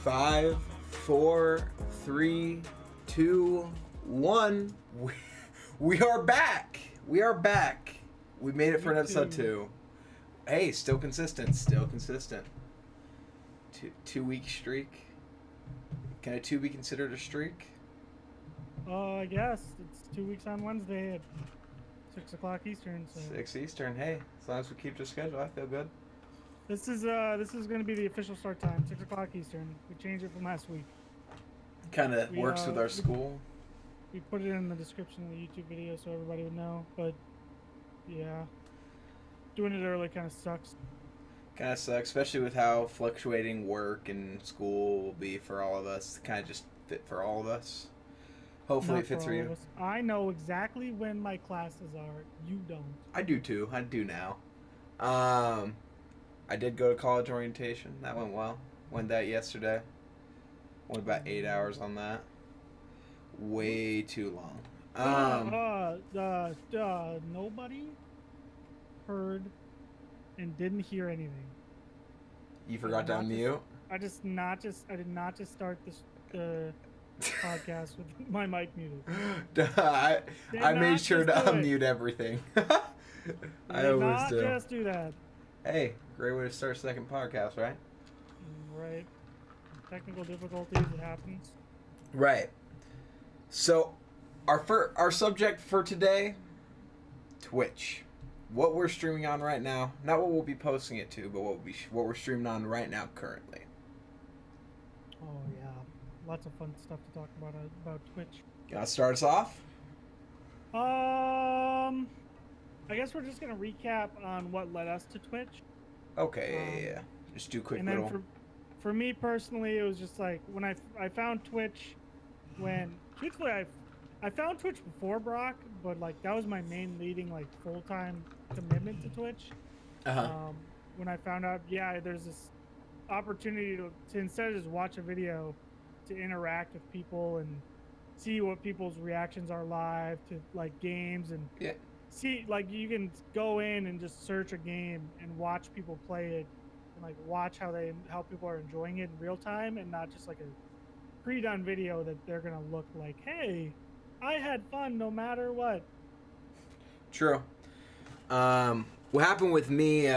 5, 4, 3, 2, 1. We are back. We are back. We made it for an episode 2. Hey, still consistent. Still consistent. 2-week streak. Can a 2 be considered a streak? I guess it's 2 weeks on Wednesday at 6 o'clock Eastern. So 6 Eastern. Hey, as long as we keep the schedule, I feel good. this is going to be the official start time, 6 o'clock Eastern. We changed it from last week. Kind of works with our school. We put it in the description of the YouTube video so everybody would know. But yeah, doing it early kind of sucks. Kind of sucks, especially with how fluctuating work and school will be for all of us. Kind of just fit for all of us. Hopefully Not it fits for for all you. of us. I know exactly when my classes are. You don't. I do too. I do now. I did go to college orientation. That went well. Went that yesterday. Went about 8 hours on that. Way too long. Nobody heard and didn't hear anything. You forgot to unmute? I did not just start this podcast with my mic muted. I made sure to unmute everything. I always do. Just do that. Hey, great way to start a second podcast, right? Right. Technical difficulties, it happens. Right. So, our subject for today, Twitch. What we're streaming on right now, not what we'll be posting it to, but what we're streaming on right now currently. Oh yeah, lots of fun stuff to talk about Twitch. Gonna start us off? I guess we're just gonna recap on what led us to Twitch. Okay, yeah. Just do a quick and little. then for me personally, it was just like when I found Twitch, when truthfully I found Twitch before Brock, but like that was my main leading like full-time commitment to Twitch. When I found out, yeah, there's this opportunity to instead of just watch a video, to interact with people and see what people's reactions are live to like games and see like you can go in and just search a game and watch people play it and like watch how people are enjoying it in real time and not just like a pre-done video that they're gonna look like, hey, I had fun no matter what. True. What happened with me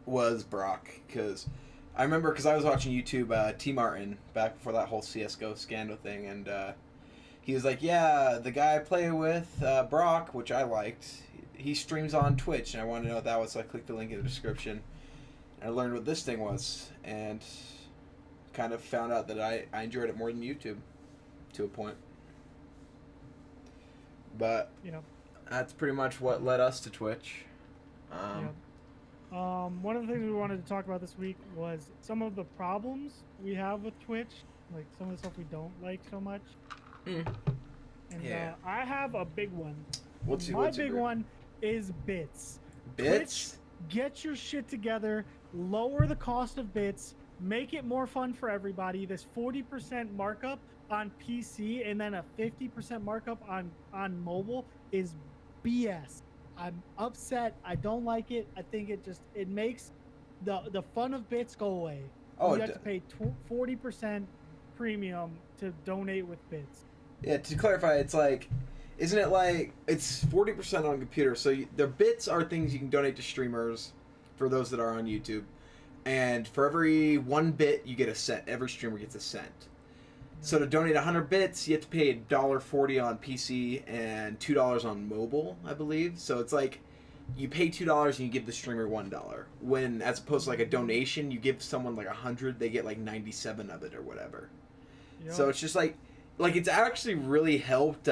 was Brock, because I remember I was watching YouTube, T Martin back before that whole CS:GO scandal thing, and he was like, yeah, the guy I play with, Brock, which I liked, he streams on Twitch, and I wanted to know what that was, so I clicked the link in the description, and I learned what this thing was, and kind of found out that I enjoyed it more than YouTube, to a point. But that's pretty much what led us to Twitch. One of the things we wanted to talk about this week was some of the problems we have with Twitch, like some of the stuff we don't like so much. And I have a big one. My big one is bits. Bits? Twitch, get your shit together, lower the cost of bits, make it more fun for everybody. This 40% markup on PC and then a 50% markup on mobile is BS. I'm upset. I don't like it. I think it makes the fun of bits go away. You have to pay 40% premium to donate with bits. Yeah, to clarify, it's like, isn't it like, it's 40% on computer, so the bits are things you can donate to streamers for those that are on YouTube. And for every 1 bit, you get a cent. Every streamer gets a cent. So to donate 100 bits, you have to pay $1.40 on PC and $2 on mobile, I believe. So it's like you pay $2 and you give the streamer $1. When as opposed to like a donation, you give someone like 100, they get like 97 of it or whatever. Yep. So it's just like it's actually really helped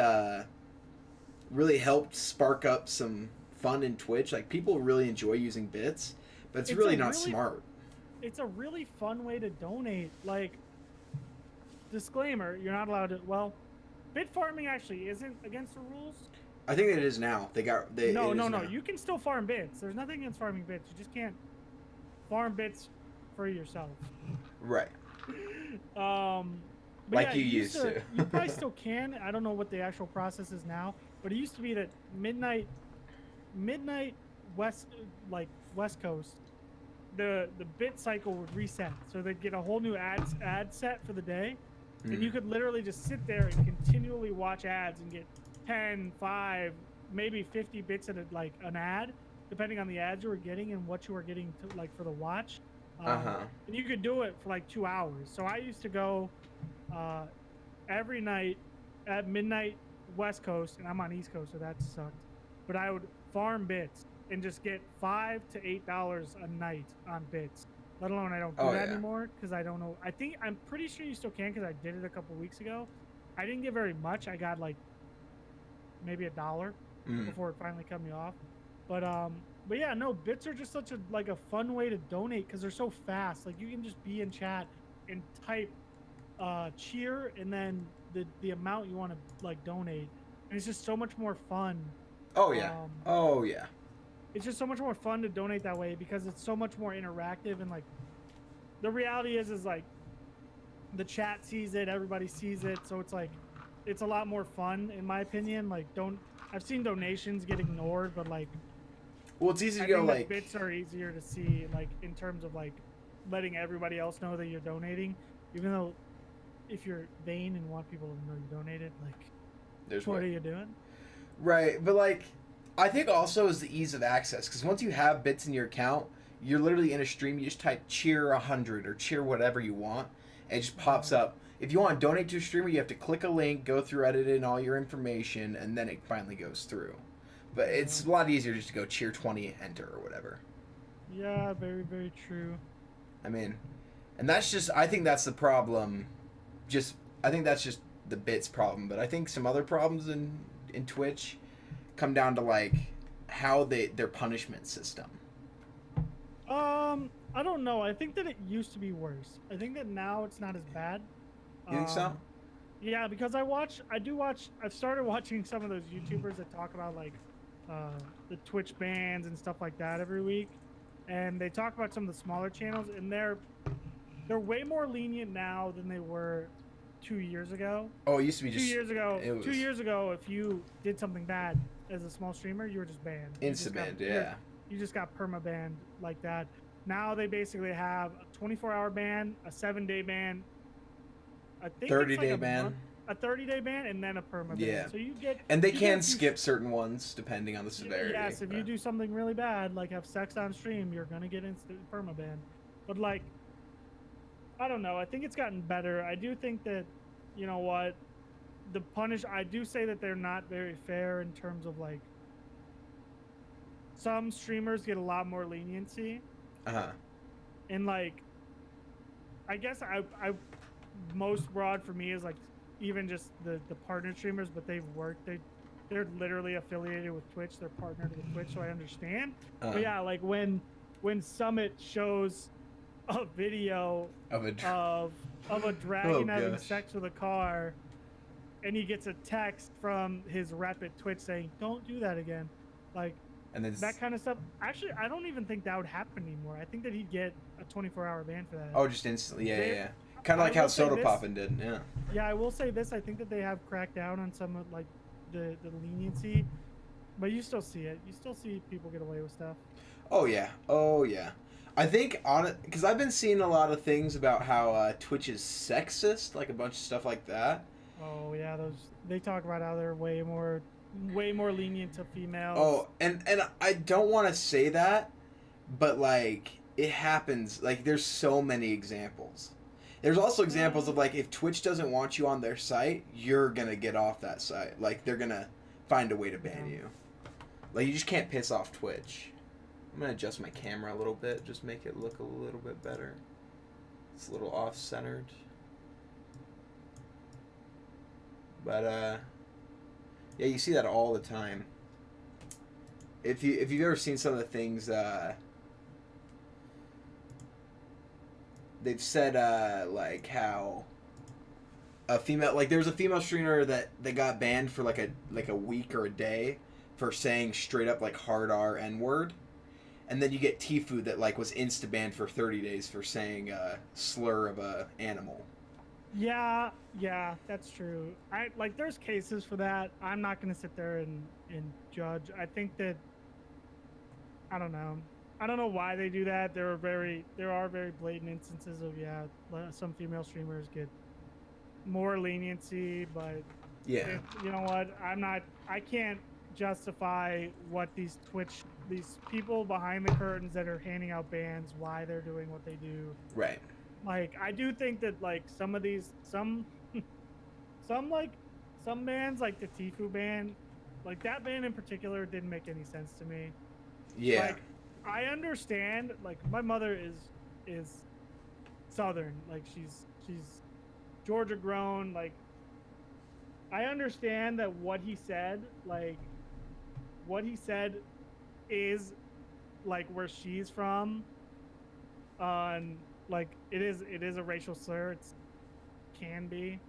spark up some fun in Twitch. Like people really enjoy using bits, but it's really not smart. It's a really fun way to donate. Like, disclaimer, you're not allowed to, well, bit farming actually isn't against the rules. I think it is now. No, you can still farm bits. There's nothing against farming bits. You just can't farm bits for yourself. Right. But like yeah, you used to. You probably still can. I don't know what the actual process is now, but it used to be that midnight West Coast, the bit cycle would reset, so they'd get a whole new ad set for the day, and you could literally just sit there and continually watch ads and get 10, 5, maybe 50 bits at like an ad, depending on the ads you were getting and what you were getting to like for the watch. And you could do it for like 2 hours. So I used to go every night at midnight West Coast, and I'm on East Coast, so that sucked. But I would farm bits and just get $5 to $8 a night on bits. Let alone I don't do that anymore because I don't know. I'm pretty sure you still can because I did it a couple weeks ago. I didn't get very much. I got like maybe $1 before it finally cut me off. But yeah, no, bits are just such a fun way to donate because they're so fast. Like you can just be in chat and type cheer and then the amount you want to like donate, and it's just so much more fun. Oh yeah. Oh yeah. It's just so much more fun to donate that way because it's so much more interactive, and like the reality is like the chat sees it, everybody sees it, so it's like it's a lot more fun in my opinion. Like I've seen donations get ignored, but like well, it's easy to I go think like bits are easier to see, like in terms of like letting everybody else know that you're donating, even though if you're vain and want people to know you donated, like what are you doing? Right, but like I think also is the ease of access, because once you have bits in your account, you're literally in a stream, you just type cheer 100 or cheer whatever you want, and it just pops up. If you want to donate to a streamer, you have to click a link, go through, edit in all your information, and then it finally goes through. But it's a lot easier just to go cheer 20, enter, or whatever. Yeah, very, very true. I mean, and that's just, I think that's the problem. I think that's just the bits problem, but I think some other problems in Twitch come down to like how their punishment system. I don't know. I think that it used to be worse. I think that now it's not as bad. You think so? Yeah, because I've started watching some of those YouTubers that talk about like the Twitch bans and stuff like that every week, and they talk about some of the smaller channels, and they're way more lenient now than they were 2 years ago. Oh, it used to be just 2 years ago. 2 years ago, if you did something bad as a small streamer, you were just banned. Instant banned, yeah. You just got perma banned like that. Now they basically have a 24-hour ban, a 7-day ban, I think 30-day ban, a 30-day ban, and then a perma ban. Yeah. So you get, and they can skip certain ones depending on the severity. Yes, if you do something really bad, like have sex on stream, you're gonna get instant perma ban. But like, I don't know. I think it's gotten better. I do think that, you know what, I do say that they're not very fair in terms of like, some streamers get a lot more leniency. And like, I guess I most broad for me is like even just the partner streamers, but they're literally affiliated with Twitch. They're partnered with Twitch, so I understand. But yeah, like when Summit shows a video of a dragon having sex with a car, and he gets a text from his rep at Twitch saying, "Don't do that again," like. And then that kind of stuff. Actually, I don't even think that would happen anymore. I think that he'd get a 24-hour ban for that. Oh, just instantly. Yeah. Kind of like how Soda Poppin' did. Yeah. Yeah, I will say this. I think that they have cracked down on some of like the leniency, but you still see it. You still see people get away with stuff. Oh yeah. I think because I've been seeing a lot of things about how Twitch is sexist, like a bunch of stuff like that. Oh yeah, they talk about how they're way more lenient to females. Oh, and I don't want to say that, but like it happens. Like there's so many examples. There's also examples of like if Twitch doesn't want you on their site, you're gonna get off that site. Like they're gonna find a way to ban you. Like you just can't piss off Twitch. I'm gonna adjust my camera a little bit, just make it look a little bit better. It's a little off-centered. But yeah, you see that all the time. If you've ever seen some of the things they've said, like how a female, like there was a female streamer that got banned for like a week or a day for saying straight up like hard R N-word, and then you get Tfue that like was insta banned for 30 days for saying a slur of a animal. Yeah, that's true. There's cases for that. I'm not gonna sit there and judge. I think that, I don't know. I don't know why they do that. There are very blatant instances of some female streamers get more leniency, but Yeah. you know what? I can't justify what these people behind the curtains that are handing out bans, why they're doing what they do. Right. Like, I do think that like some of these some some bans, like the Tifu ban, like that ban in particular didn't make any sense to me. Yeah. Like, I understand, like my mother is Southern, like she's Georgia grown, like I understand that what he said is like where she's from. Like it is a racial slur. It can be.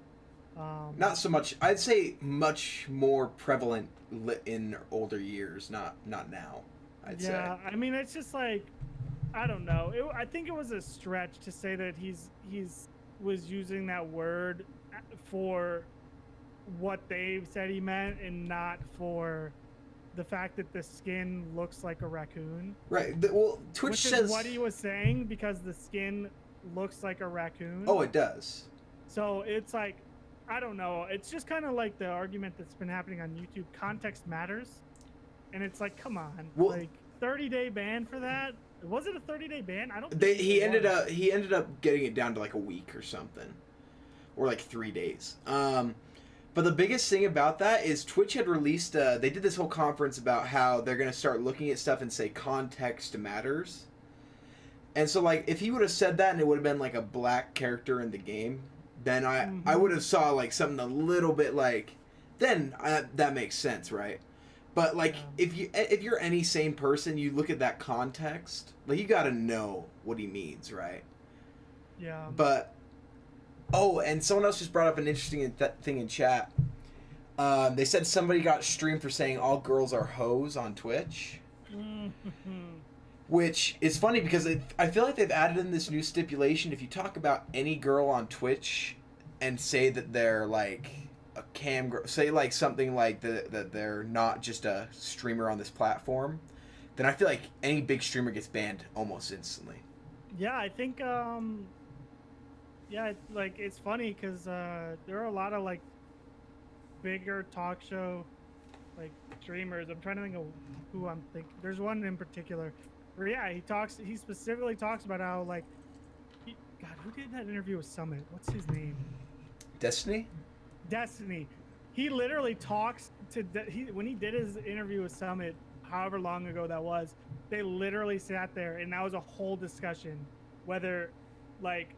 Not so much. I'd say much more prevalent in older years. Not now. I'd say. Yeah, I mean it's just like I don't know. I think it was a stretch to say that he's was using that word for what they said he meant and not for the fact that the skin looks like a raccoon. Right. Well, Twitch which says is what he was saying because the skin looks like a raccoon. Oh, it does. So it's like, I don't know. It's just kind of like the argument that's been happening on YouTube. Context matters. And it's like, come on. Well, like 30-day ban for that? Was it a 30-day ban? I don't think he ended up getting it down to like a week or something. Or like 3 days. But the biggest thing about that is Twitch had released, they did this whole conference about how they're going to start looking at stuff and say context matters. And so, like, if he would have said that and it would have been, like, a black character in the game, then I would have saw, like, something a little bit, like, then that makes sense, right? But, like, if you're any sane person, you look at that context, like, you got to know what he means, right? Yeah. But... Oh, and someone else just brought up an interesting thing in chat. They said somebody got streamed for saying all girls are hoes on Twitch. Which is funny because I feel like they've added in this new stipulation. If you talk about any girl on Twitch and say that they're like a cam girl, say like something like that they're not just a streamer on this platform, then I feel like any big streamer gets banned almost instantly. Yeah, I think... Yeah, like it's funny because there are a lot of like bigger talk show like streamers. I'm trying to think of who I'm thinking. There's one in particular where he specifically talks about how like God, who did that interview with Summit? What's his name? Destiny. He literally talks to when he did his interview with Summit, however long ago that was. They literally sat there and that was a whole discussion whether like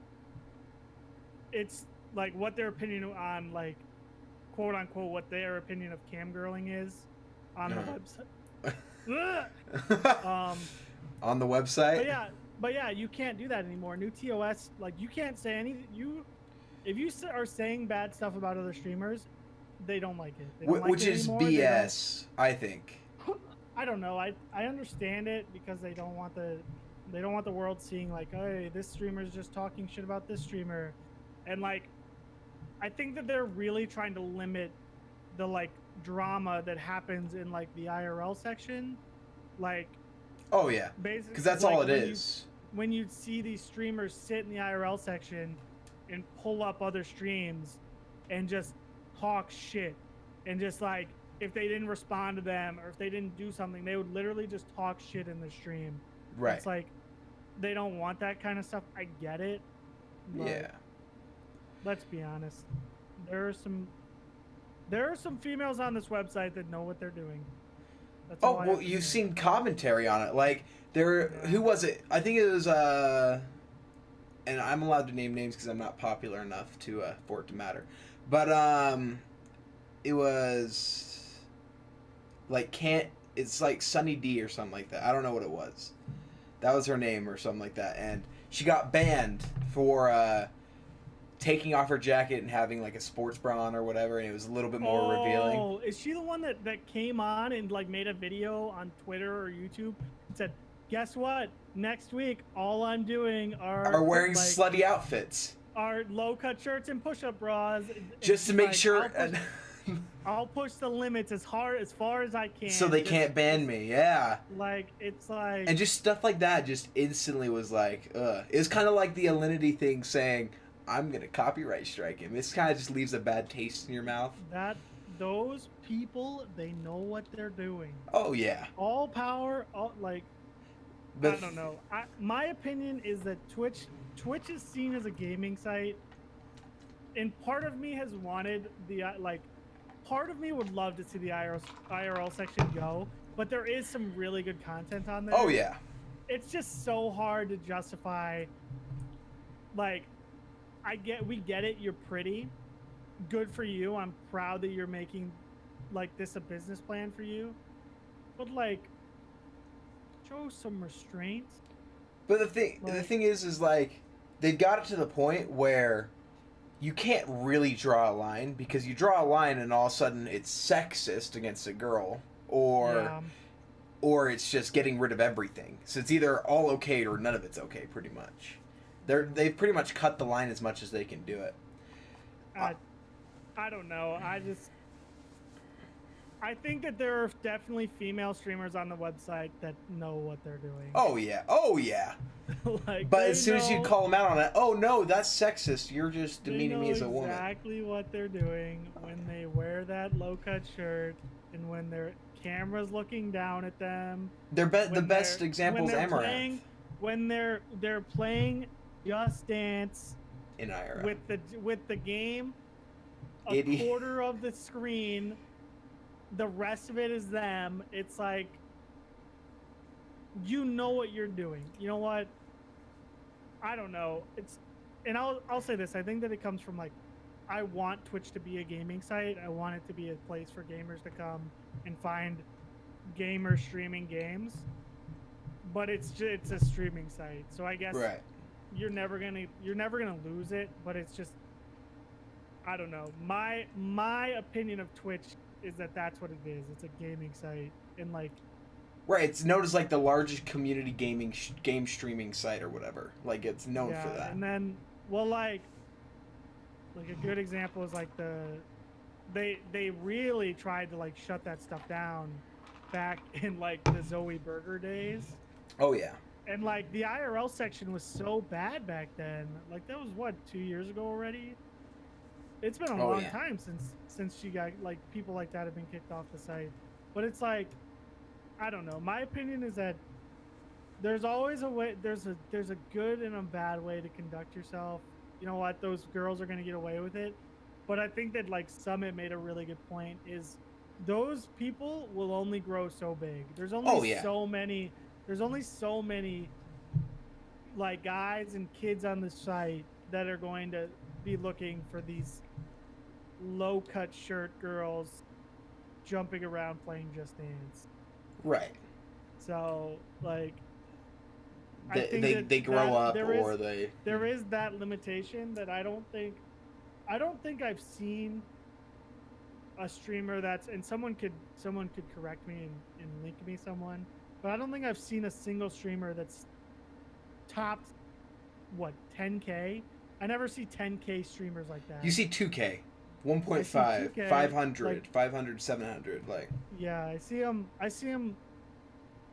it's like what their opinion on like quote unquote what their opinion of camgirling is on the website. On the website. But yeah, you can't do that anymore. New TOS, like you can't say anything. If you are saying bad stuff about other streamers, they don't like it. They don't Which like it is anymore. BS, I think. I don't know. I understand it because they don't want the world seeing like, hey, this streamer is just talking shit about this streamer. And like, I think that they're really trying to limit the like drama that happens in like the IRL section, like. Oh yeah. Basically, because that's all it is. When you see these streamers sit in the IRL section and pull up other streams and just talk shit, and just like if they didn't respond to them or if they didn't do something, they would literally just talk shit in the stream. Right. It's like they don't want that kind of stuff. I get it. Yeah. Let's be honest. There are some females on this website that know what they're doing. That's all well, you've seen commentary on it. Like who was it? I think it was and I'm allowed to name names because I'm not popular enough for it to matter. But it was like it's like Sunny D or something like that. I don't know what it was. That was her name or something like that, and she got banned for taking off her jacket and having like a sports bra on or whatever, and it was a little bit more revealing. Oh, is she the one that came on and like made a video on Twitter or YouTube and said, guess what? Next week, all I'm doing are wearing like, slutty outfits. Are low-cut shirts and push-up bras. Just to make sure... I'll push the limits as far as I can. So they can't ban me. Yeah. Like it's like. And just stuff like that just instantly was like, ugh. It was kind of like the Alinity thing saying, I'm gonna copyright strike him. This kind of just leaves a bad taste in your mouth. Those people, they know what they're doing. Oh yeah. All power, like. I don't know. My opinion is that Twitch is seen as a gaming site, and part of me has wanted the part of me would love to see the IRL section go, but there is some really good content on there. Oh yeah. It's just so hard to justify. Like, we get it. You're pretty, good for you. I'm proud that you're making like this a business plan for you, but like. Show some restraints. But the thing is like they've got it to the point where you can't really draw a line, because you draw a line and all of a sudden it's sexist against a girl, or it's just getting rid of everything. So it's either all okay or none of it's okay, pretty much. They've pretty much cut the line as much as they can do it. I don't know. I think that there are definitely female streamers on the website that know what they're doing. Oh yeah. Like, but as soon as you call them out on it, oh no, that's sexist. You're just demeaning me as a woman. Exactly what they're doing when they wear that low-cut shirt and when their camera's looking down at them. The best example is Amaranth. When they're playing Just Dance in IRL with the game a quarter of the screen. The rest of it is them. It's like, you know what you're doing. You know what? I don't know. And I'll say this. I think that it comes from like, I want Twitch to be a gaming site. I want it to be a place for gamers to come and find gamers streaming games. But it's a streaming site, so I guess you're never gonna lose it. But it's just, I don't know. My opinion of Twitch is that that's what it is. It's a gaming site, and like. Right, it's known as like the largest community game streaming site or whatever. Like it's known for that. And then, well, like a good example is like they really tried to like shut that stuff down back in like the Zoe Burger days. Oh yeah. And like the IRL section was so bad back then. Like that was what, 2 years ago already. It's been a long time since she got like people like that have been kicked off the site. But it's like, I don't know. My opinion is that there's always a way. There's a good and a bad way to conduct yourself. You know what? Those girls are gonna get away with it. But I think that like Summit made a really good point. Is those people will only grow so big. There's only so many. There's only so many like guys and kids on the site that are going to be looking for these low-cut shirt girls jumping around playing Just Dance. Right. So, like, they grow up, or they. There is that limitation that I don't think I've seen a streamer that's, and someone could correct me and link me someone, but I don't think I've seen a single streamer that's topped 10K. I never see 10K streamers like that. You see 2K. 1.5, 500, like, 500, 700, like. Yeah, I see them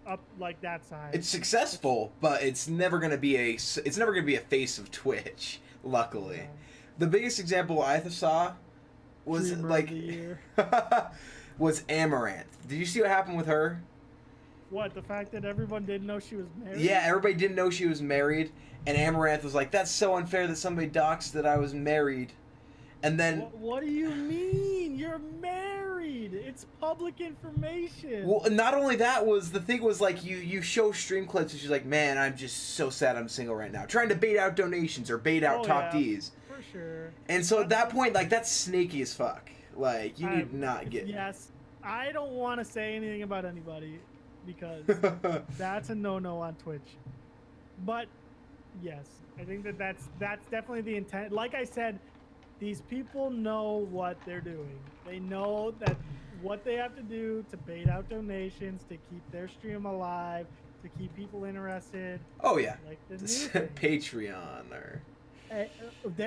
up like that size. It's successful, but it's never gonna be a face of Twitch. Luckily, the biggest example I saw was was Amaranth. Did you see what happened with her? What, the fact that everyone didn't know she was married? Yeah, everybody didn't know she was married, and Amaranth was like, "That's so unfair that somebody doxed that I was married." And then what do you mean? You're married. It's public information. Well, not only that, was the thing was like you show stream clips and she's like, "Man, I'm just so sad I'm single right now." Trying to bait out donations or bait out top Ds. For sure. And so at that point, like, that's snaky as fuck. Like, you need not get. Yes. I don't want to say anything about anybody because that's a no-no on Twitch. But yes, I think that's definitely the intent. Like I said, these people know what they're doing. They know that what they have to do to bait out donations, to keep their stream alive, to keep people interested. Oh yeah, like the Patreon or.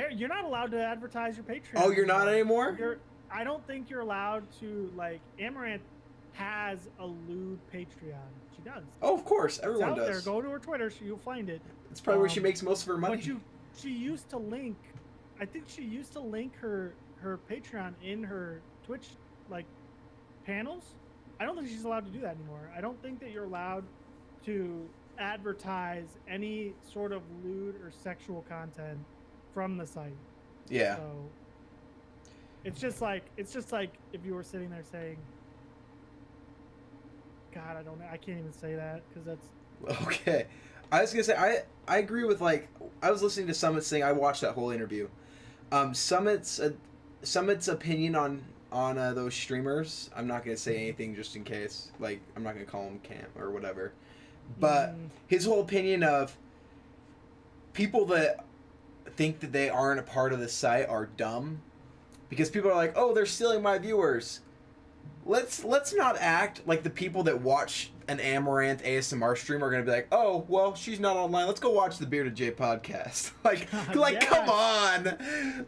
You're not allowed to advertise your Patreon. Oh, you're not anymore? I don't think you're allowed to, like, Amaranth has a lewd Patreon. She does. Oh, of course, It's everyone out does. there. Go to her Twitter, you'll find it. It's probably where she makes most of her money. But she used to link, I think she used to link her Patreon in her Twitch, like, panels. I don't think she's allowed to do that anymore. I don't think that you're allowed to advertise any sort of lewd or sexual content from the site. Yeah. So it's just like if you were sitting there saying, God, I don't know, I can't even say that because that's okay. I was gonna say I agree with, like, I was listening to Summit's thing. I watched that whole interview. Summit's opinion on those streamers. I'm not gonna say anything just in case. Like, I'm not gonna call him camp or whatever. But his whole opinion of people that think that they aren't a part of the site are dumb, because people are like, oh, they're stealing my viewers. Let's not act like the people that watch an Amaranth ASMR stream are gonna be like, oh, well, she's not online. Let's go watch the Bearded J podcast. like, yes. Come on.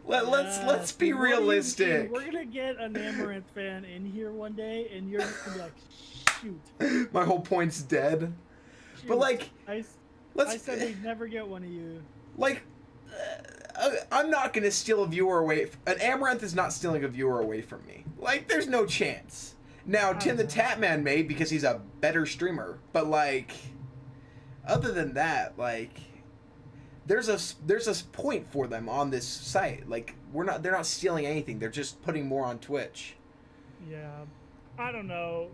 Let's be realistic. We're gonna get an Amaranth fan in here one day, and you're just gonna be like, shoot. My whole point's dead. Shoot. But like, I said we'd never get one of you. Like, I'm not gonna steal a viewer away. An Amaranth is not stealing a viewer away from me. Like, there's no chance. Now, Tim the Tatman may, because he's a better streamer. But like, other than that, like, there's a point for them on this site. Like, they're not stealing anything. They're just putting more on Twitch. Yeah, I don't know.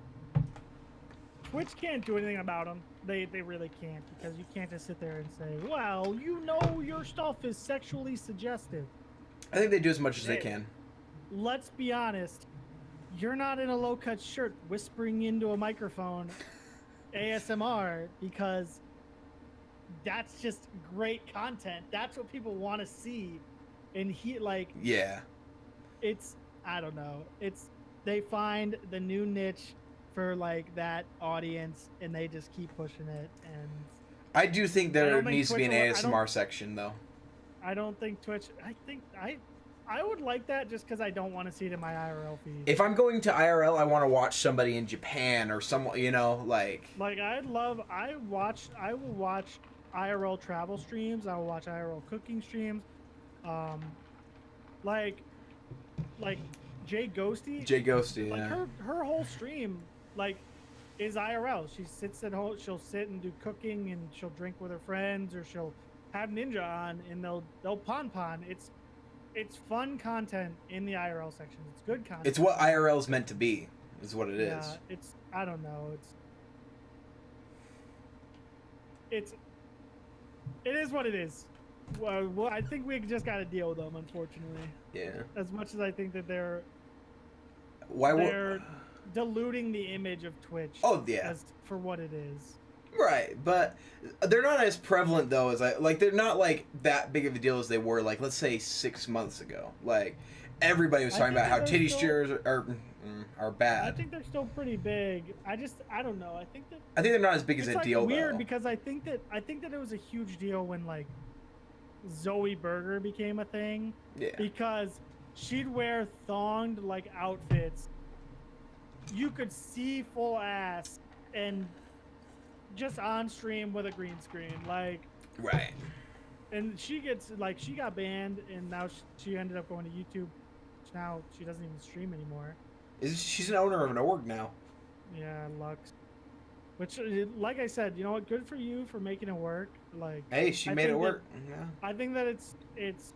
Twitch can't do anything about them. They really can't, because you can't just sit there and say, well, you know your stuff is sexually suggestive. I think they do as much as they can. Let's be honest. You're not in a low-cut shirt whispering into a microphone ASMR, because that's just great content. That's what people want to see. And yeah. It's, I don't know. They find the new niche for, like, that audience, and they just keep pushing it. And I do think there needs to be an ASMR section, though. I don't think Twitch. I would like that, just because I don't want to see it in my IRL feed. If I'm going to IRL, I want to watch somebody in Japan or someone, you know, like. Like, I will watch IRL travel streams. I will watch IRL cooking streams. Like JayFlyT. JayFlyT, like, yeah. her whole stream, like, is IRL. She sits at home. She'll sit and do cooking, and she'll drink with her friends, or she'll have Ninja on, and they'll pon. It's fun content in the IRL section. It's good content. It's what IRL's meant to be, is what it is. Yeah, I don't know. It is what it is. Well, I think we just got to deal with them, unfortunately. Yeah. As much as I think that they're diluting the image of Twitch. Oh, yeah. As for what it is. Right, but they're not as prevalent, though, as they're not, like, that big of a deal as they were, like, let's say 6 months ago. Like, everybody was talking about how titty streamers are bad. I think they're still pretty big. I don't know. I think they're not as big as a deal, weird, though. Because I think that it was a huge deal when, like, Zoe Burger became a thing. Yeah. Because she'd wear thonged, like, outfits. You could see full ass, and just on stream with a green screen, like. Right. And she got banned, and now she ended up going to YouTube. Now she doesn't even stream anymore. She's an owner of an org now. Yeah, Lux. Which, like I said, you know what? Good for you for making it work. Like, hey, she made it work. Yeah. I think that it's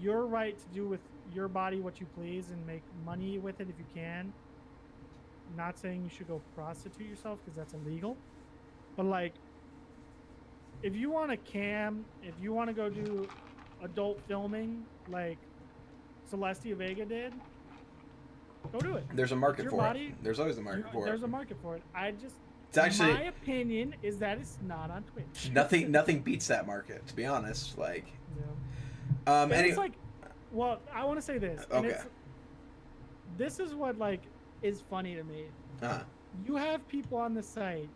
your right to do with your body what you please and make money with it if you can. Not saying you should go prostitute yourself, because that's illegal, but, like, if you want to cam, if you want to go do adult filming like Celestia Vega did, go do it. There's a market for it. There's always a market for it. There's a market for it. It's actually, my opinion is that it's not on Twitch. Nothing beats that market, to be honest. Like, yeah. It's like, well, I want to say this. Okay. This is what, like, is funny to me. You have people on the site.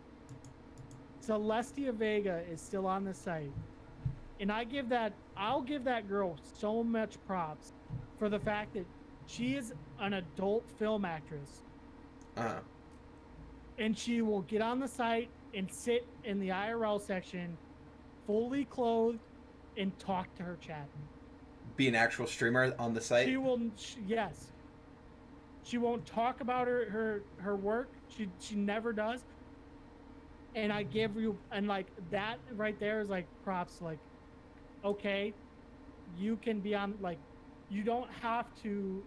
Celestia Vega is still on the site, and I'll give that girl so much props for the fact that She is an adult film actress. Uh-huh. And she will get on the site and sit in the IRL section, fully clothed, and talk to her chat. Be an actual streamer on the site? Yes. She won't talk about her work. She never does. And I give you, and like that right there is like props. Like, okay, you can be on, like, you don't have to.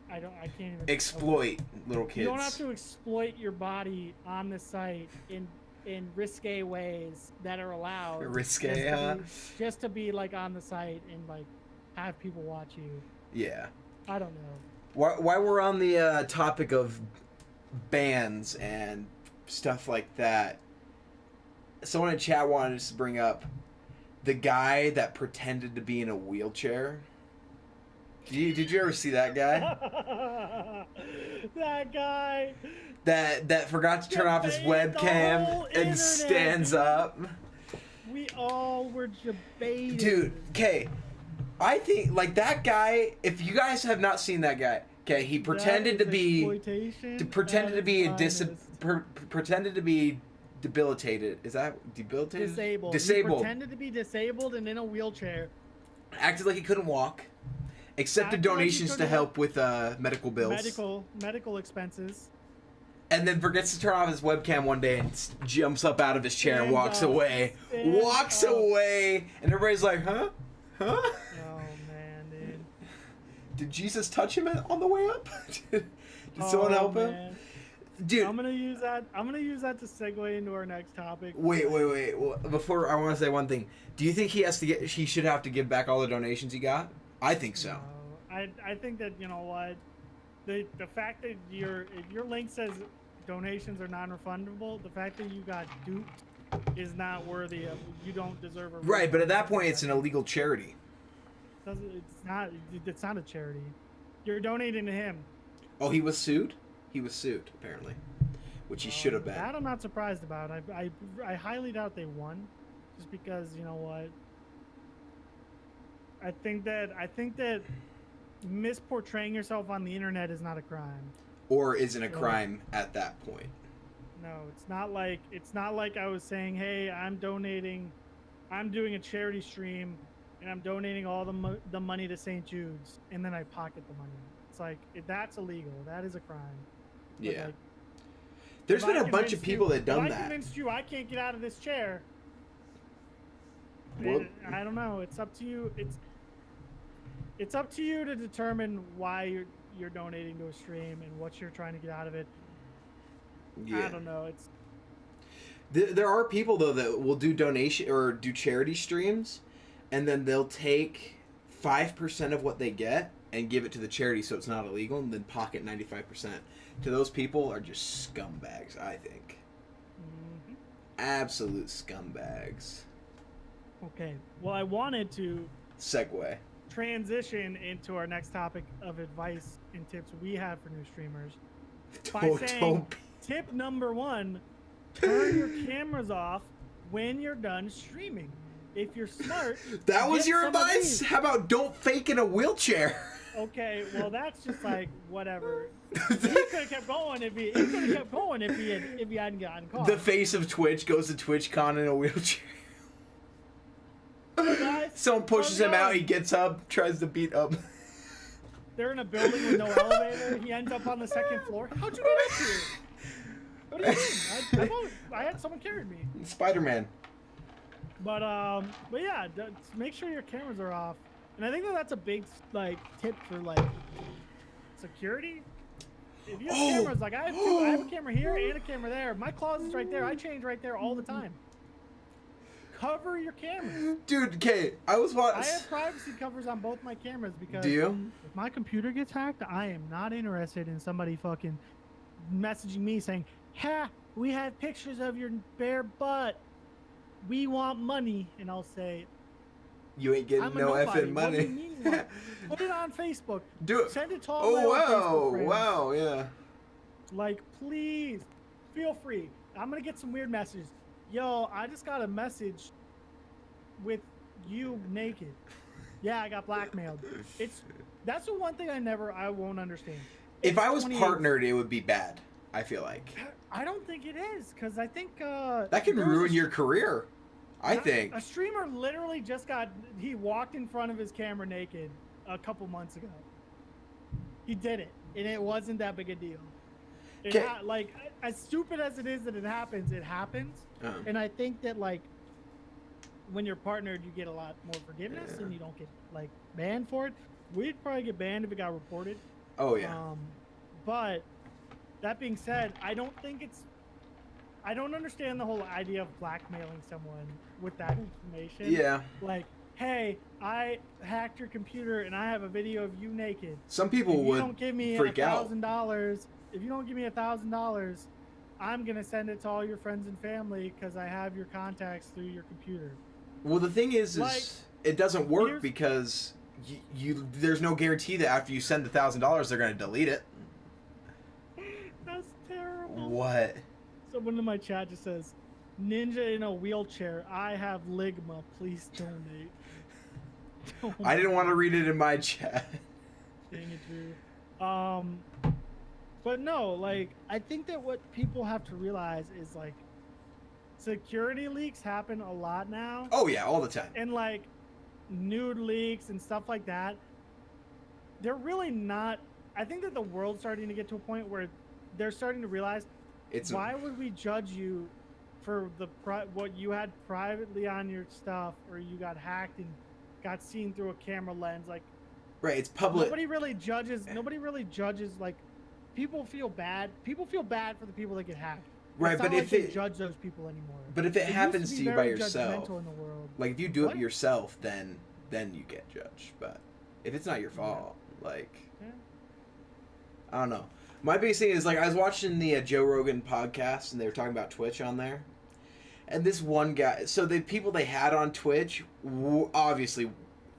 I can't even exploit little kids. You don't have to exploit your body on the site in risque ways that are allowed. Risque, huh? Just to be like on the site and like have people watch you. Yeah. I don't know. Why we're on the topic of bans and stuff like that, someone in chat wanted us to bring up the guy that pretended to be in a wheelchair. Did you ever see that guy? That guy that forgot to turn off his webcam and stands up. We all were debating. Dude, okay. I think like that guy, if you guys have not seen that guy, okay, he pretended to be pretended to be debilitated. Is that debilitated? Disabled. Disabled. He pretended to be disabled and in a wheelchair. Acted like he couldn't walk. Accepted donations to help with medical bills. Medical expenses. And then forgets to turn off his webcam one day and jumps up out of his chair and walks away. Walks away. And everybody's like, huh? Huh? Oh, man, dude. Did Jesus touch him on the way up? Did someone help him? Dude. I'm going to use that to segue into our next topic. Wait. Well, before, I want to say one thing. Do you think he should have to give back all the donations he got? I think so. No, I think that, you know what, the fact that if your link says donations are non-refundable, the fact that you got duped is not worthy of. You don't deserve a. Right, but at that point, it's an illegal charity. It's not a charity. You're donating to him. Oh, he was sued. He was sued apparently, which he should have been. That I'm not surprised about. I highly doubt they won, just because, you know what. I think that misportraying yourself on the internet is not a crime. Or isn't a crime at that point. No, it's not like I was saying, hey, I'm doing a charity stream, and I'm donating all the money to St. Jude's, and then I pocket the money. It's like, that's illegal. That is a crime. Yeah. Like, there's been a bunch of people that done that. I convinced you I can't get out of this chair. Well, I don't know. It's up to you. It's up to you to determine why you're donating to a stream and what you're trying to get out of it. Yeah. I don't know. There are people though that will do donation or do charity streams, and then they'll take 5% of what they get and give it to the charity, so it's not illegal, and then pocket 95%. To those people are just scumbags, I think. Mm-hmm. Absolute scumbags. Okay. Well, I wanted to segue. Transition into our next topic of advice and tips we have for new streamers by saying tip number 1: turn your cameras off when you're done streaming. If you're smart, that was your advice. How about don't fake in a wheelchair? Okay, well that's just like whatever. He could have kept going if he hadn't gotten caught. The face of Twitch goes to TwitchCon in a wheelchair. Guys, someone pushes him out, he gets up, tries to beat up. They're in a building with no elevator. He ends up on the 2nd floor. How'd you get up here? What do you mean? I had someone carried me. Spider-Man. But yeah, make sure your cameras are off. And I think that's a big tip for security. If you have cameras, like I have a camera here and a camera there. My closet's right there. I change right there all the time. Cover your cameras. Dude, okay, I have privacy covers on both my cameras because do you? If my computer gets hacked, I am not interested in somebody fucking messaging me saying, "Ha, we have pictures of your bare butt. We want money." And I'll say, you ain't getting no effing money. What do you mean, put it on Facebook. Do it. Send it to all my Facebook friends. Wow, yeah. Like, please, feel free. I'm gonna get some weird messages. Yo, I just got a message with you naked. Yeah, I got blackmailed. That's the one thing I won't understand. If It's I was 28 partnered, it would be bad. I feel like I don't think it is, because I think that can there was ruin your career. I not- think. a streamer literally he walked in front of his camera naked a couple months ago. He did it, and it wasn't that big a deal. Like, as stupid as it is that it happens, and I think that, like, when you're partnered, you get a lot more forgiveness, and you don't get, like, banned for it. We'd probably get banned if it got reported. Oh yeah. But that being said, I don't understand the whole idea of blackmailing someone with that information. Yeah. Like, hey, I hacked your computer and I have a video of you naked. Some people would don't give me freak out. $1,000, if you don't give me $1,000, I'm gonna send it to all your friends and family because I have your contacts through your computer. Well, the thing is Like, it doesn't work because there's no guarantee that after you send the $1,000, they're gonna delete it. That's terrible. What? Someone in my chat just says, "Ninja in a wheelchair. I have ligma. Please donate." I didn't want to read it in my chat. Dang it, Drew. But no, like, I think that what people have to realize is, like, security leaks happen a lot now. Oh yeah, all the time. And, like, nude leaks and stuff like that. They're really not. I think that the world's starting to get to a point where they're starting to realize, why would we judge you for what you had privately on your stuff, or you got hacked and got seen through a camera lens? Like, right, it's public. Nobody really judges. Like, people feel bad. People feel bad for the people that get hacked. Right, it's but not if like they it judge those people anymore. But if it happens to you by very yourself, judgmental in the world. like if you do it yourself, then you get judged. But if it's not your fault, like, I don't know. My biggest thing is, like, I was watching the Joe Rogan podcast, and they were talking about Twitch on there. And this one guy, so the people they had on Twitch, obviously,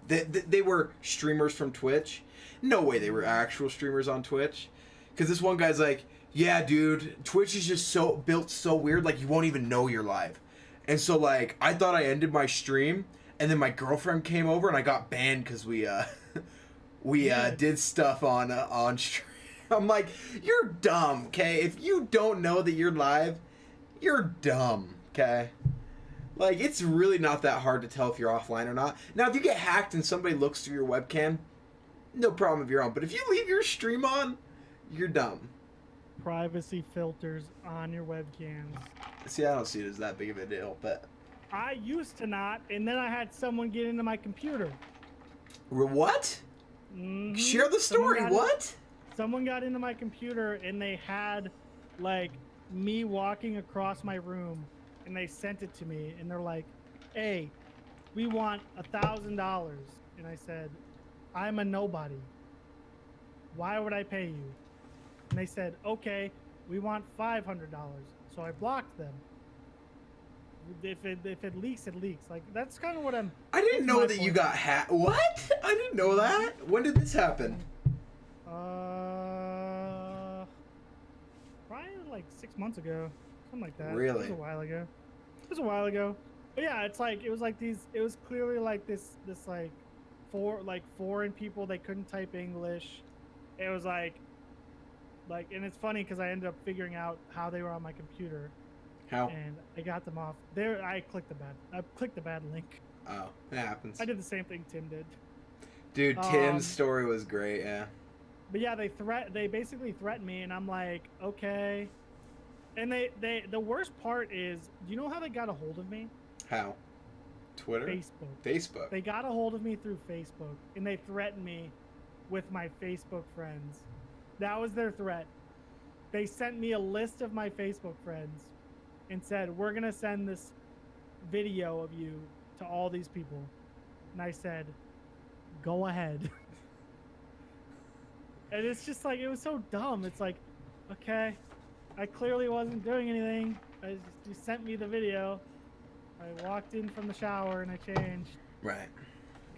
they were streamers from Twitch. No way they were actual streamers on Twitch. Because this one guy's like, yeah, dude, Twitch is just built so weird, like, you won't even know you're live. And so, like, I thought I ended my stream, and then my girlfriend came over, and I got banned because we did stuff on stream. I'm like, you're dumb, okay? If you don't know that you're live, you're dumb, okay? Like, it's really not that hard to tell if you're offline or not. Now, if you get hacked and somebody looks through your webcam, no problem of your own. But if you leave your stream on, you're dumb. Privacy filters on your webcams. See, I don't see it as that big of a deal, but... I used to not, and then I had someone get into my computer. What? Mm-hmm. Share the story, what? Someone got into my computer, and they had, like, me walking across my room, and they sent it to me, and they're like, hey, we want $1,000. And I said, I'm a nobody. Why would I pay you? And they said, okay, we want $500. So I blocked them. If it leaks, it leaks. Like, that's kind of what I'm... I didn't know that you got hacked. What? I didn't know that. When did this happen? Probably like 6 months ago. Something like that. Really? It was a while ago. But yeah, it was clearly like this like foreign people. They couldn't type English. It was like, and it's funny because I ended up figuring out how they were on my computer. How? And I got them off. There, I clicked the bad link. Oh, that happens. I did the same thing Tim did. Dude, Tim's story was great, yeah. But yeah, they basically threatened me, and I'm like, okay. And the worst part is, do you know how they got a hold of me? How? Twitter? Facebook. They got a hold of me through Facebook, and they threatened me with my Facebook friends. That was their threat. They sent me a list of my Facebook friends and said, we're going to send this video of you to all these people. And I said, go ahead. And it's just like, it was so dumb. It's like, okay, I clearly wasn't doing anything. You sent me the video. I walked in from the shower and I changed. Right.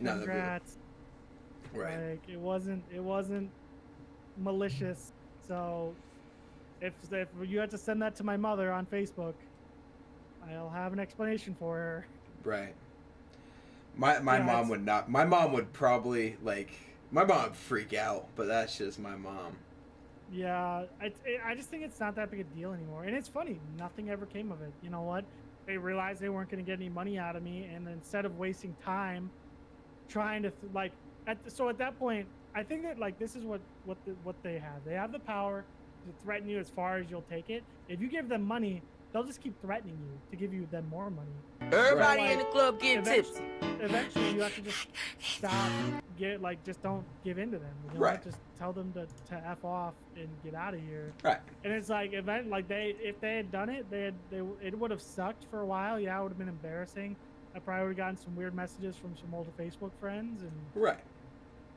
No, congrats. Right. Like, it wasn't malicious. So if you had to send that to my mother on Facebook, I'll have an explanation for her. Right. My Yeah, mom would not. My mom would probably like. My mom would freak out, but that's just my mom. Yeah, I just think it's not that big a deal anymore. And it's funny, nothing ever came of it. You know what? They realized they weren't going to get any money out of me, and instead of wasting time trying to like, so at that point, I think that like this is what they have. They have the power to threaten you as far as you'll take it. If you give them money, they'll just keep threatening you to give you them more money. Everybody So, like, in the club getting tipsy. Eventually, you have to just stop. Just don't give in to them. You know? Right. Just tell them to f off and get out of here. Right. And it's like if they had done it, it would have sucked for a while. Yeah, it would have been embarrassing. I probably would have gotten some weird messages from some older Facebook friends and. Right.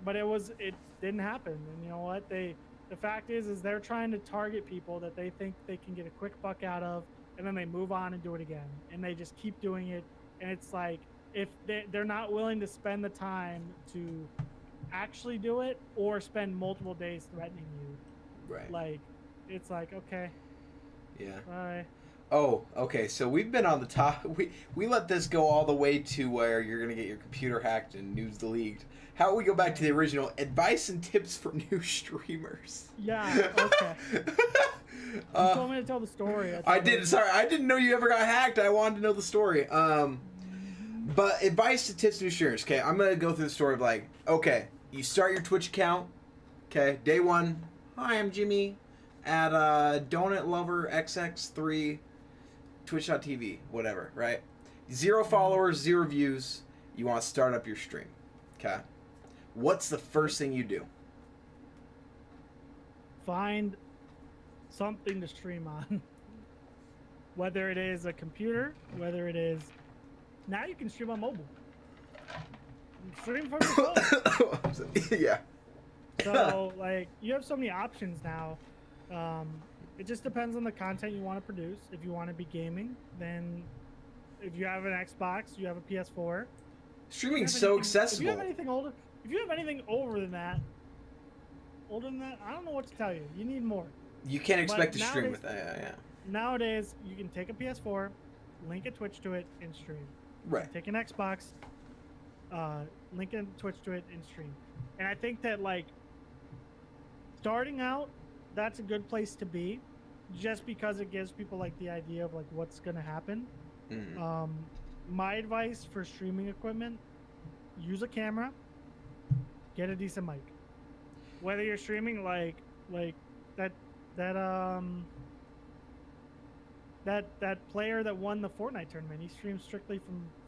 But it didn't happen. And you know what? The fact is they're trying to target people that they think they can get a quick buck out of, and then they move on and do it again, and they just keep doing it. And it's like if they're not willing to spend the time to actually do it or spend multiple days threatening you, Right. like it's like okay, Yeah. bye. Oh, okay. So we've been on the top. We let this go all the way to where you're gonna get your computer hacked and news deleted. How about we go back to the original advice and tips for new streamers? Yeah. Okay. You told me to tell the story. I did. Sorry, I didn't know you ever got hacked. I wanted to know the story. But advice to tips new streamers. Okay, I'm gonna go through the story of like, okay, you start your Twitch account. Okay, day one. Hi, I'm Jimmy at Donut Lover XX3, Twitch.tv, whatever. Right? 0 followers, 0 views. You want to start up your stream. Okay. What's the first thing you do? Find something to stream on. Whether it is a computer, whether it is now you can stream on mobile. Stream from your phone. Yeah. So like you have so many options now. It just depends on the content you want to produce. If you want to be gaming, then if you have an Xbox, you have a PS4. Streaming's so accessible. If you have anything older, if you have anything older than that, I don't know what to tell you. You need more. You can't expect But to stream nowadays- with that. Yeah. Nowadays, you can take a PS4, link a Twitch to it, and stream. Right. Take an Xbox, link a Twitch to it, and stream. And I think that like starting out, that's a good place to be, just because it gives people like the idea of like what's gonna happen. Mm. My advice for streaming equipment: use a camera, get a decent mic. Whether you're streaming like that player that won the Fortnite tournament, he streams strictly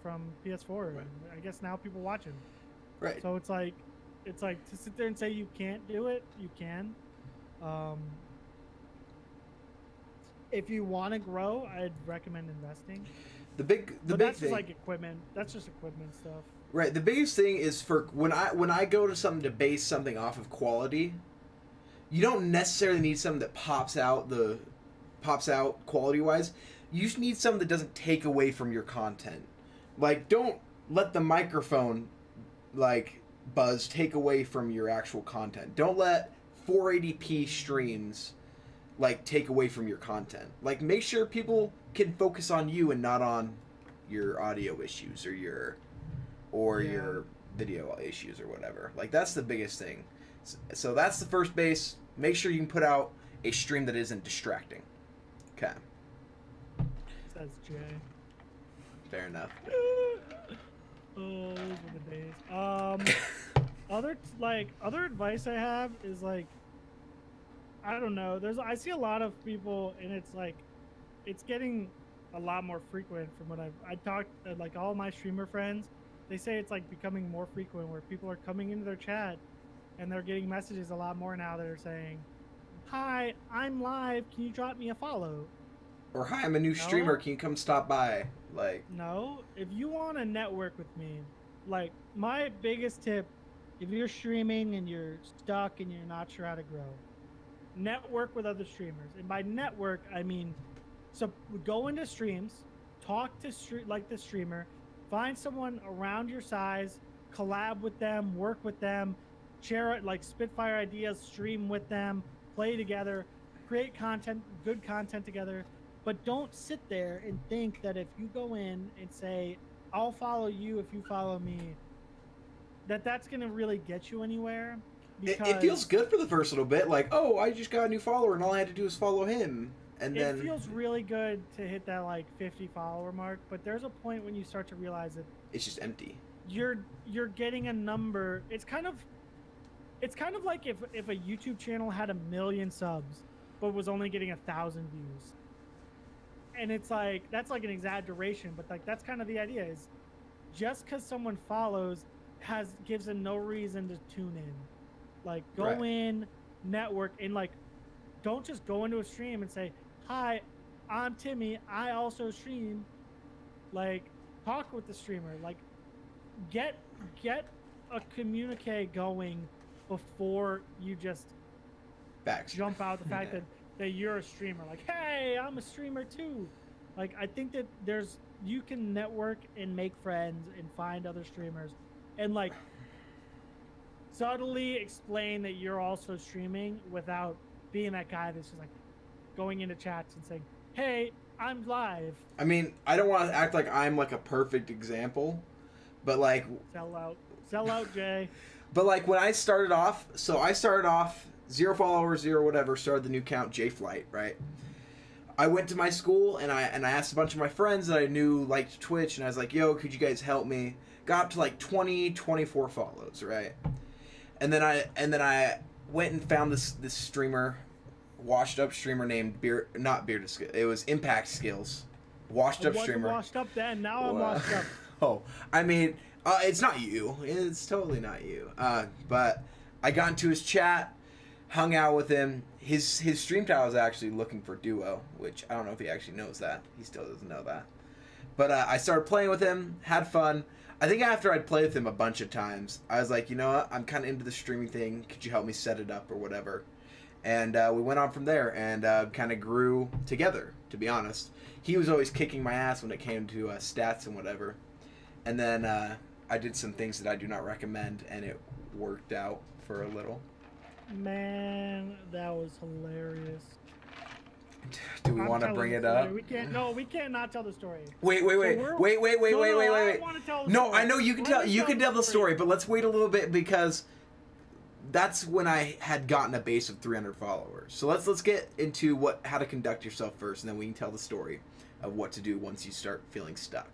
from PS4. Right. And I guess now people watch him. Right. So it's like to sit there and say you can't do it, you can. If you want to grow, I'd recommend investing. The big That's thing. just like equipment. That's just equipment stuff. Right. The biggest thing is for when I go to something to base something off of quality, you don't necessarily need something that pops out quality wise. You just need something that doesn't take away from your content. Like, don't let the microphone like buzz take away from your actual content. Don't let 480p streams like take away from your content. Like, make sure people can focus on you and not on your audio issues or your video issues or whatever. Like, that's the biggest thing. So that's the first base. Make sure you can put out a stream that isn't distracting. Okay. Says Jay. Fair enough. Oh, those were the days. Other advice I have is like, I don't know. I see a lot of people, and it's like, it's getting a lot more frequent from what I talked like all my streamer friends. They say it's like becoming more frequent where people are coming into their chat, and they're getting messages a lot more now that are saying, "Hi, I'm live. Can you drop me a follow?" Or, hi, I'm a new streamer. Can you come stop by? Like, No, if you want to network with me, like my biggest tip, if you're streaming and you're stuck and you're not sure how to grow, network with other streamers. And by network, I mean, so go into streams, talk to the streamer, find someone around your size, collab with them, work with them, share it, like spitfire ideas, stream with them, play together, create content, good content together. But don't sit there and think that if you go in and say, I'll follow you if you follow me, that's gonna really get you anywhere. It feels good for the first little bit, like, oh, I just got a new follower and all I had to do was follow him. And then it feels really good to hit that like 50 follower mark, but there's a point when you start to realize that it's just empty. You're getting a number. It's kind of like if a YouTube channel had 1 million subs, but was only getting 1,000 views. And it's like that's like an exaggeration, but like that's kind of the idea. Is just because someone follows gives them no reason to tune in. Like go in, network, and like don't just go into a stream and say, "Hi, I'm Timmy. I also stream." Like talk with the streamer. Like get a communique going before you just jump out the fact that you're a streamer. Like, hey, I'm a streamer too. Like I think that you can network and make friends and find other streamers and like subtly explain that you're also streaming without being that guy that's just like going into chats and saying, hey, I'm live. I mean, I don't want to act like I'm like a perfect example, but like sell out Jay. But like when I started off, 0 followers, 0 whatever, started the new account JayFlyT, right? I went to my school and I asked a bunch of my friends that I knew liked Twitch, and I was like, yo, could you guys help me? Got up to like 24 follows, right? And then I went and found this streamer, washed up streamer named it was Impact Skills. Washed up streamer. Washed up then, now I'm washed up. Oh, I mean, it's not you. It's totally not you. But I got into his chat, hung out with him. His stream title is actually looking for duo, which I don't know if he actually knows that. He still doesn't know that. But I started playing with him, had fun. I think after I'd played with him a bunch of times, I was like, you know what? I'm kind of into the streaming thing. Could you help me set it up or whatever? And we went on from there and kind of grew together, to be honest. He was always kicking my ass when it came to stats and whatever. And then I did some things that I do not recommend, and it worked out for a little. Man, that was hilarious. Do we want to bring it up? We can't. No, we can't not tell the story. Wait. No, I know you can tell. You can tell the story, but let's wait a little bit because that's when I had gotten a base of 300 followers. So let's get into how to conduct yourself first, and then we can tell the story of what to do once you start feeling stuck.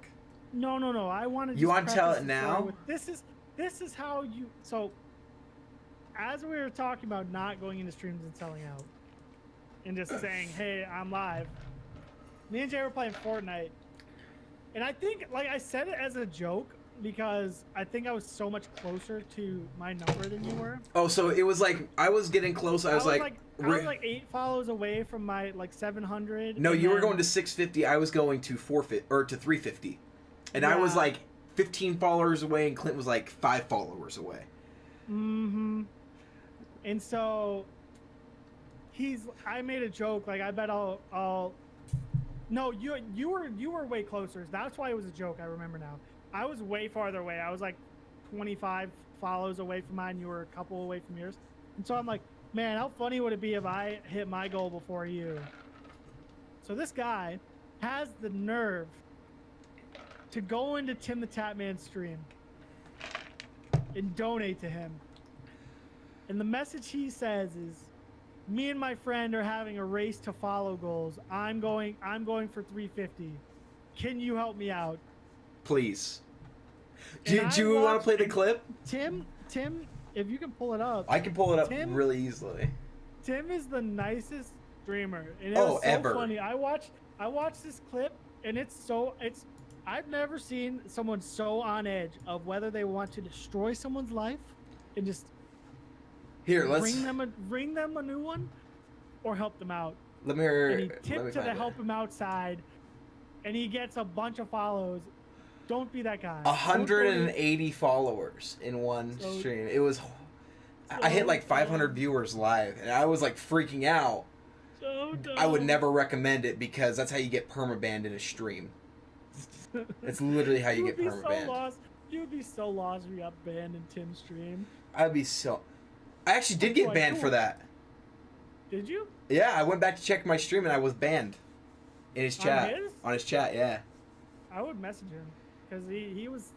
No. I want to. You want to tell it now? This is how you. So, as we were talking about not going into streams and selling out, and just saying, "Hey, I'm live." Me and Jay were playing Fortnite, and I think, like, I said it as a joke because I think I was so much closer to my number than you were. Oh, so it was like I was getting close. I was like 8 follows away from my 700. No, you were going to 650. I was going to 450 or to 350, and I was like 15 followers away, and Clint was like 5 followers away. Mm-hmm. And so I made a joke, like, I bet I'll no, you were way closer. That's why it was a joke. I remember now. I was way farther away. I was like 25 follows away from mine. You were a couple away from yours. And so I'm like, man, how funny would it be if I hit my goal before you? So this guy has the nerve to go into Tim the Tatman's stream and donate to him. And the message he says is, me and my friend are having a race to follow goals. I'm going for 350. Can you help me out? Please. Do you want to play the clip? Tim, if you can pull it up. I can pull it up really easily. Tim is the nicest streamer. And it was so ever. funny. I watched this clip, and I've never seen someone so on edge of whether they want to destroy someone's life and just bring them a new one or help them out. And he tipped to help him outside, and he gets a bunch of follows. Don't be that guy. 180 followers in one stream. It was. I hit like 500 viewers live, and I was like freaking out. So dumb. I would never recommend it because that's how you get permabanned in a stream. It's literally how you get permabanned. You would be so lost if you got banned in Tim's stream. I'd be so. I actually did get banned for that. Did you? Yeah, I went back to check my stream and I was banned in his chat. On his chat, yeah. I would message him. because he was.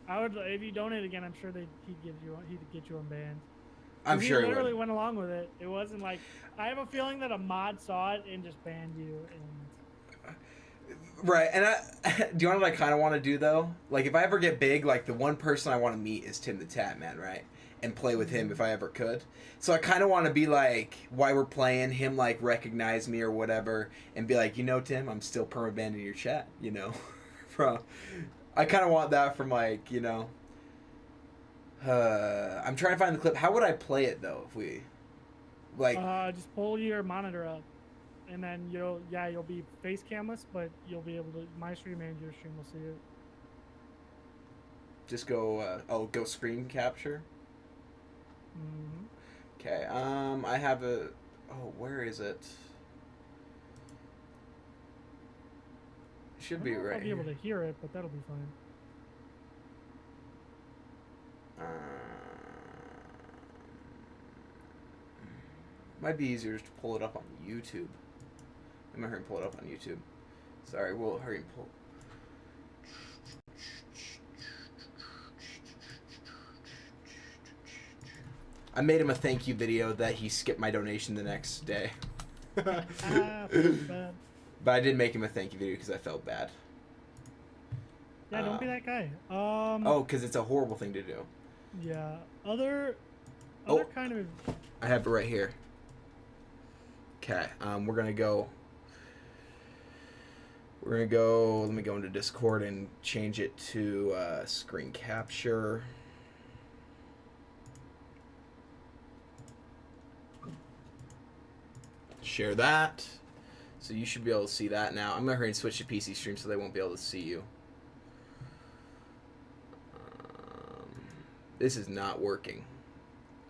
I would if you donate again. I'm sure he'd get you unbanned. I'm sure he he literally would. went along with it. It wasn't like I have a feeling that a mod saw it and just banned you. And Right, and do you know what I kind of want to do though? Like, if I ever get big, like the one person I want to meet is Tim the Tat Man, right? And play with him if I ever could. So I kind of want to be like, while we're playing, him like recognize me or whatever, and be like, Tim, I'm still perma-banned in your chat, from. I kind of want that from like, I'm trying to find the clip. How would I play it though if we, like? just pull your monitor up, and then you'll be face camless, but you'll be able to my stream and your stream will see it. Just go. Go screen capture. Mm-hmm. Okay. I have a. Oh, where is it? Should be right. I'll be able to hear it, but that'll be fine. Might be easier just to pull it up on YouTube. I'm gonna hurry and pull it up on YouTube. Sorry, we'll hurry and pull. I made him a thank you video that he skipped my donation the next day. Bad. But I did make him a thank you video because I felt bad. Yeah, don't be that guy. Oh, because it's a horrible thing to do. Yeah. Other kind of. I have it right here. Okay. We're gonna go. Let me go into Discord and change it to screen capture. Share that. So you should be able to see that now. I'm gonna hurry and switch to PC stream so they won't be able to see you. This is not working.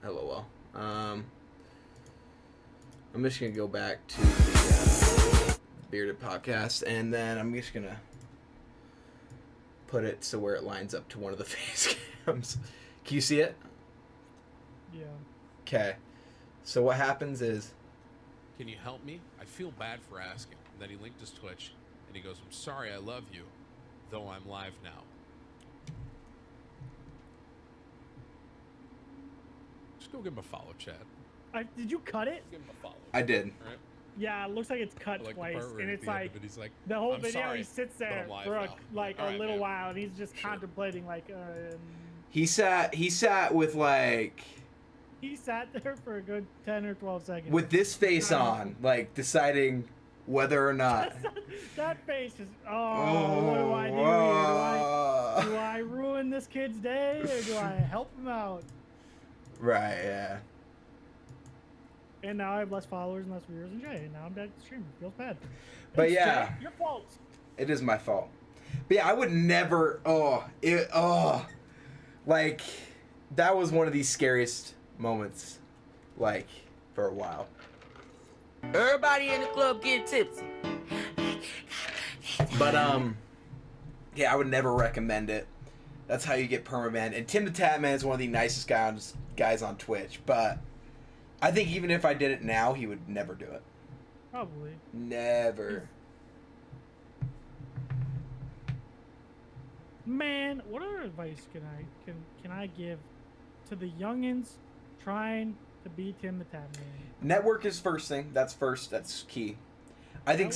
LOL. I'm just gonna go back to the Bearded Podcast, and then I'm just gonna put it so where it lines up to one of the face cams. Can you see it? Yeah. Okay. So what happens is. Can you help me? I feel bad for asking. And then he linked his Twitch, and he goes, I'm sorry, I love you, though I'm live now. Just go give him a follow, Chad. Did you cut it? Give him a follow. I did. All right? Yeah, it looks like it's cut Like twice, and it's the like, he's like the whole I'm video. sorry, He sits but there I'm live for now. a All right, little man. while, and he's just Sure. contemplating like. He sat with like. He sat there for a good 10 or 12 seconds. With this face on, like deciding whether or not. That face is. Oh, what do I do here? Do I ruin this kid's day, or do I help him out? Right. Yeah. And now I have less followers and less viewers than Jay, and now I'm back to stream. It feels bad. But It's yeah. Jay, your fault. It is my fault. But yeah, I would never. Like, that was one of the scariest moments, like, for a while. Everybody in the club get tipsy. But yeah, I would never recommend it. That's how you get permabanned. And Tim the Tat Man is one of the nicest guys on Twitch. But I think even if I did it now, he would never do it. Probably. Never. Man, what other advice can I give to the youngins trying to beat Tim the Tat Man? Network is first thing. That's first. That's key. I think.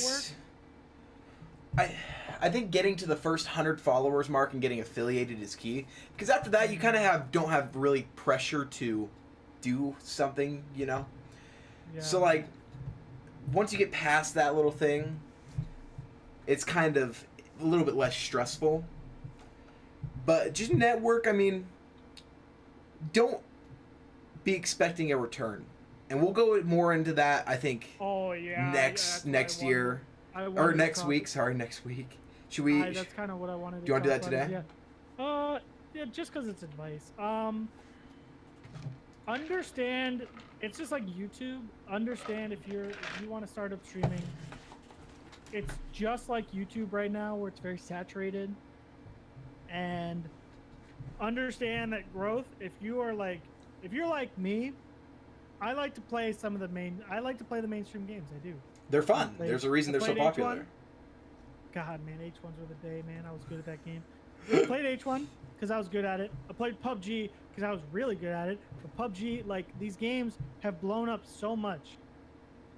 I think getting to the first 100 followers mark and getting affiliated is key. Because after that, you kind of don't have really pressure to do something, Yeah. So like, once you get past that little thing, it's kind of a little bit less stressful. But just network. I mean, don't be expecting a return, and we'll go more into that. I think. Oh yeah. Next year. Or next week. Sorry, next week. Should we? That's kind of what I wanted to. Do you want to do that talk today? Yeah. Yeah, just because it's advice. Understand. It's just like YouTube. Understand if you want to start up streaming. It's just like YouTube right now, where it's very saturated. And understand that growth. If you're like me, I like to play the mainstream games. I do. They're fun. There's a reason they're so popular. God, man, H1s were the day, man. I was good at that game. I played H1 because I was good at it. I played PUBG because I was really good at it. But PUBG, like, these games have blown up so much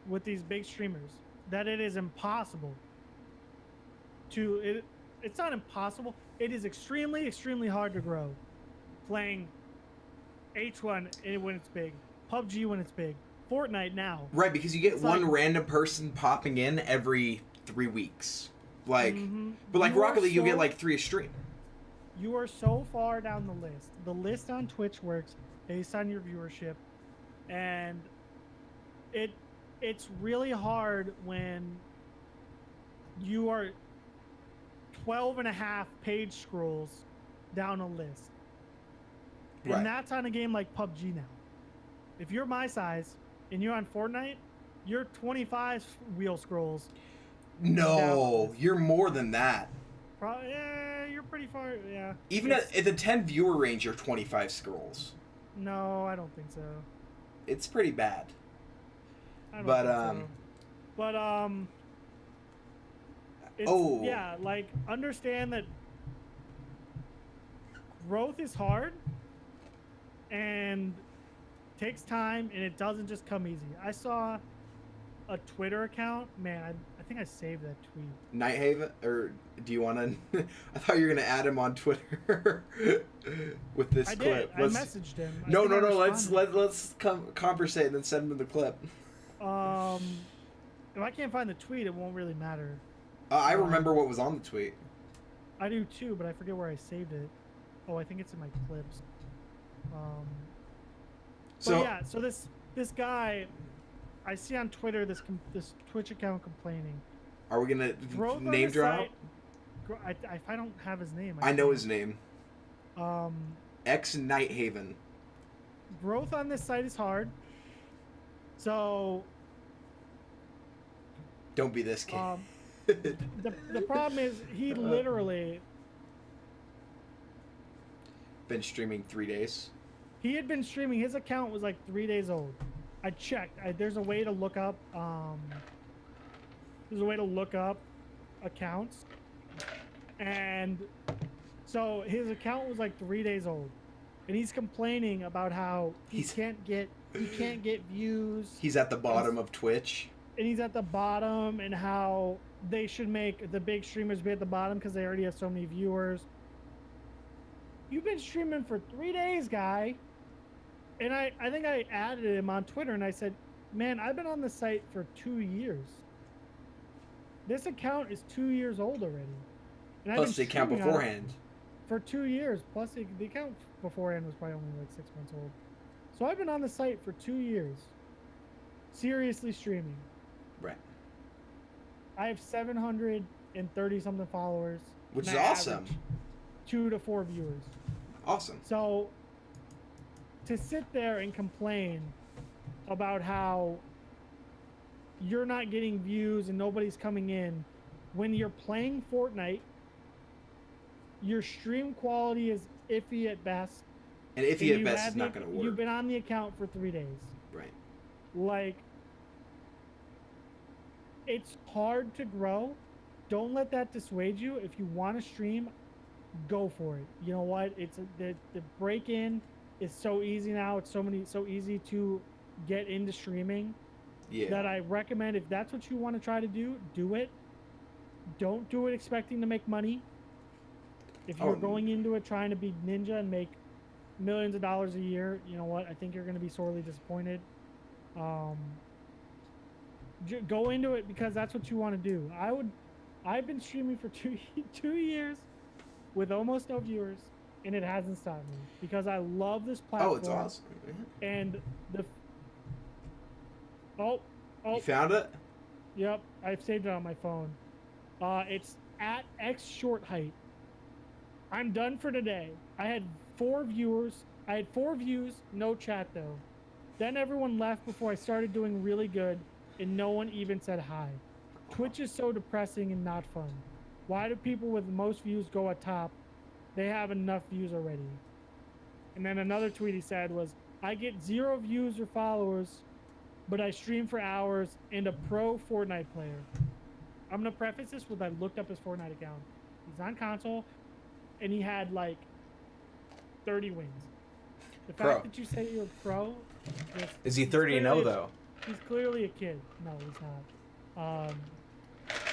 with these big streamers that it is impossible to it's not impossible. It is extremely, extremely hard to grow playing H1 when it's big, PUBG when it's big, Fortnite now. Right, because you get It's one like- random person popping in every 3 weeks. Like, Mhm. but like You are Rocket League, you'll so- get like 3 a stream. You are so far down the list. The list on Twitch works based on your viewership, and it's really hard when you are 12 and a half page scrolls down a list. And Right. that's on a game like PUBG now. If you're my size and you're on Fortnite, you're 25 wheel scrolls. No, you're more than that. Probably, yeah, you're pretty far. Yeah. Even at the 10 viewer range, you're 25 scrolls. No, I don't think so. It's pretty bad. I don't But, think so. But it's, Oh. yeah, like understand that growth is hard and takes time, and it doesn't just come easy. I saw a Twitter account. Man, I think I saved that tweet. Nighthaven, or do you want to? I thought you were gonna add him on Twitter with this I clip. did. I messaged him. I No, think no, I no. Let's responded. conversate and then send him the clip. If I can't find the tweet, it won't really matter. I remember what was on the tweet. I do too, but I forget where I saved it. Oh, I think it's in my clips. So But yeah, so this guy, I see on Twitter this Twitch account complaining. are we gonna Growth on name the drop? site- if I don't have his name, I know can't. his name. Um, X Nighthaven. growth on this site is hard. So Don't be this kid. the problem is he literally Been streaming 3 days. he had been streaming. His account was like 3 days old. I checked. There's a way to look up. There's a way to look up accounts, and so his account was like 3 days old, and he's complaining about how he can't get views, He's at the bottom of Twitch. and he's at the bottom, and how they should make the big streamers be at the bottom because they already have so many viewers. You've been streaming for 3 days, guy. And I think I added him on Twitter, and I said, man, I've been on the site for 2 years. This account is 2 years old already. And Plus the account streaming on it beforehand. for 2 years. Plus the account beforehand was probably only like 6 months old. So I've been on the site for 2 years. Seriously streaming. Right. I have 730 something followers. Which and is I awesome. average 2 to 4 viewers. Awesome. So to sit there and complain about how you're not getting views and nobody's coming in when you're playing Fortnite, your stream quality is iffy at best. And if and you at you best had is not the- going to work. You've been on the account for 3 days. Right. Like, it's hard to grow. Don't let that dissuade you. If you want to stream, go for it. You know what? The break in is so easy now. It's so easy to get into streaming Yeah. that I recommend, if that's what you want to try to do it. Don't do it expecting to make money. If you're Oh. going into it trying to be ninja and make millions of dollars a year, you know what? I think you're going to be sorely disappointed. Go into it because that's what you want to do. I've been streaming for 2 years with almost no viewers, and it hasn't stopped me because I love this platform. Oh, it's awesome. Yeah. And oh, You found it? yep, I've saved it on my phone. It's at X Short Height. I'm done for today. I had 4 viewers. I had 4 views, no chat though. Then everyone left before I started doing really good, and no one even said hi. Twitch is so depressing and not fun. Why do people with the most views go at top? They have enough views already. And then another tweet he said was, I get 0 views or followers, but I stream for hours and a pro Fortnite player. I'm going to preface this with I looked up his Fortnite account. He's on console. and he had like 30 wins. The Pro. fact that you say you're a pro. Is he 30-0 though? He's clearly a kid. No, he's not.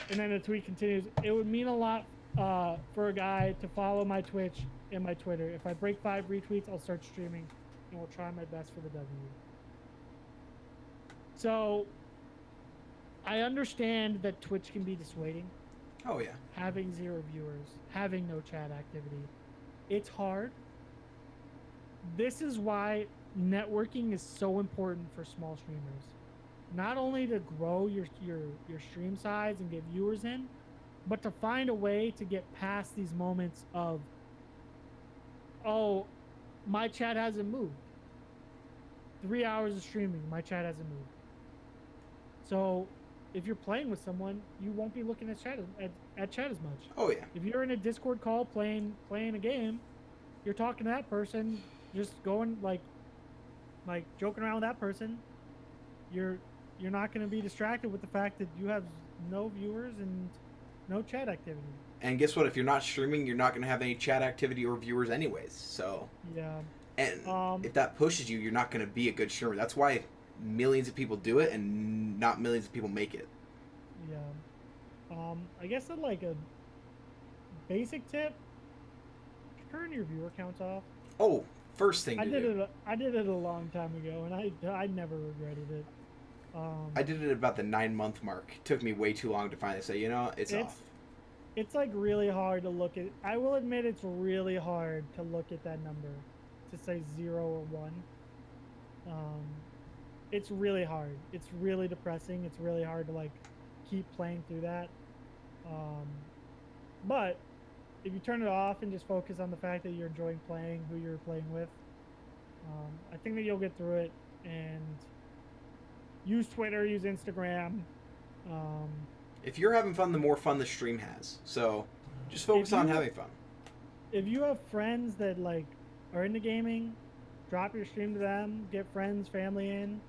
And then the tweet continues. It would mean a lot for a guy to follow my Twitch and my Twitter. If I break 5 retweets, I'll start streaming, and will try my best for the W. So, I understand that Twitch can be dissuading. Oh yeah. Having 0 viewers, having no chat activity, it's hard. This is why networking is so important for small streamers. Not only to grow your stream size and get viewers in, but to find a way to get past these moments of, oh, my chat hasn't moved. 3 hours of streaming, my chat hasn't moved. So if you're playing with someone, you won't be looking at chat as much. Oh yeah. If you're in a Discord call playing a game, you're talking to that person, just going like joking around with that person. You're not going to be distracted with the fact that you have no viewers and no chat activity. And guess what? If you're not streaming, you're not going to have any chat activity or viewers anyways. So yeah. And if that pushes you, you're not going to be a good streamer. That's why millions of people do it and not millions of people make it. Yeah. I guess that like a basic tip, turn your viewer counts off. Oh, first thing I did it a long time ago, and I never regretted it. I did it about the 9-month mark. It took me way too long to finally say, it's off. It's like really hard to look at. I will admit it's really hard to look at that number, to say 0 or 1. It's really hard. It's really depressing. It's really hard to like keep playing through that. But if you turn it off and just focus on the fact that you're enjoying playing, who you're playing with, I think that you'll get through it. And use Twitter, use Instagram. If you're having fun, the more fun the stream has. So just focus on having fun. If you have friends that like are into gaming, drop your stream to them. Get friends, family in.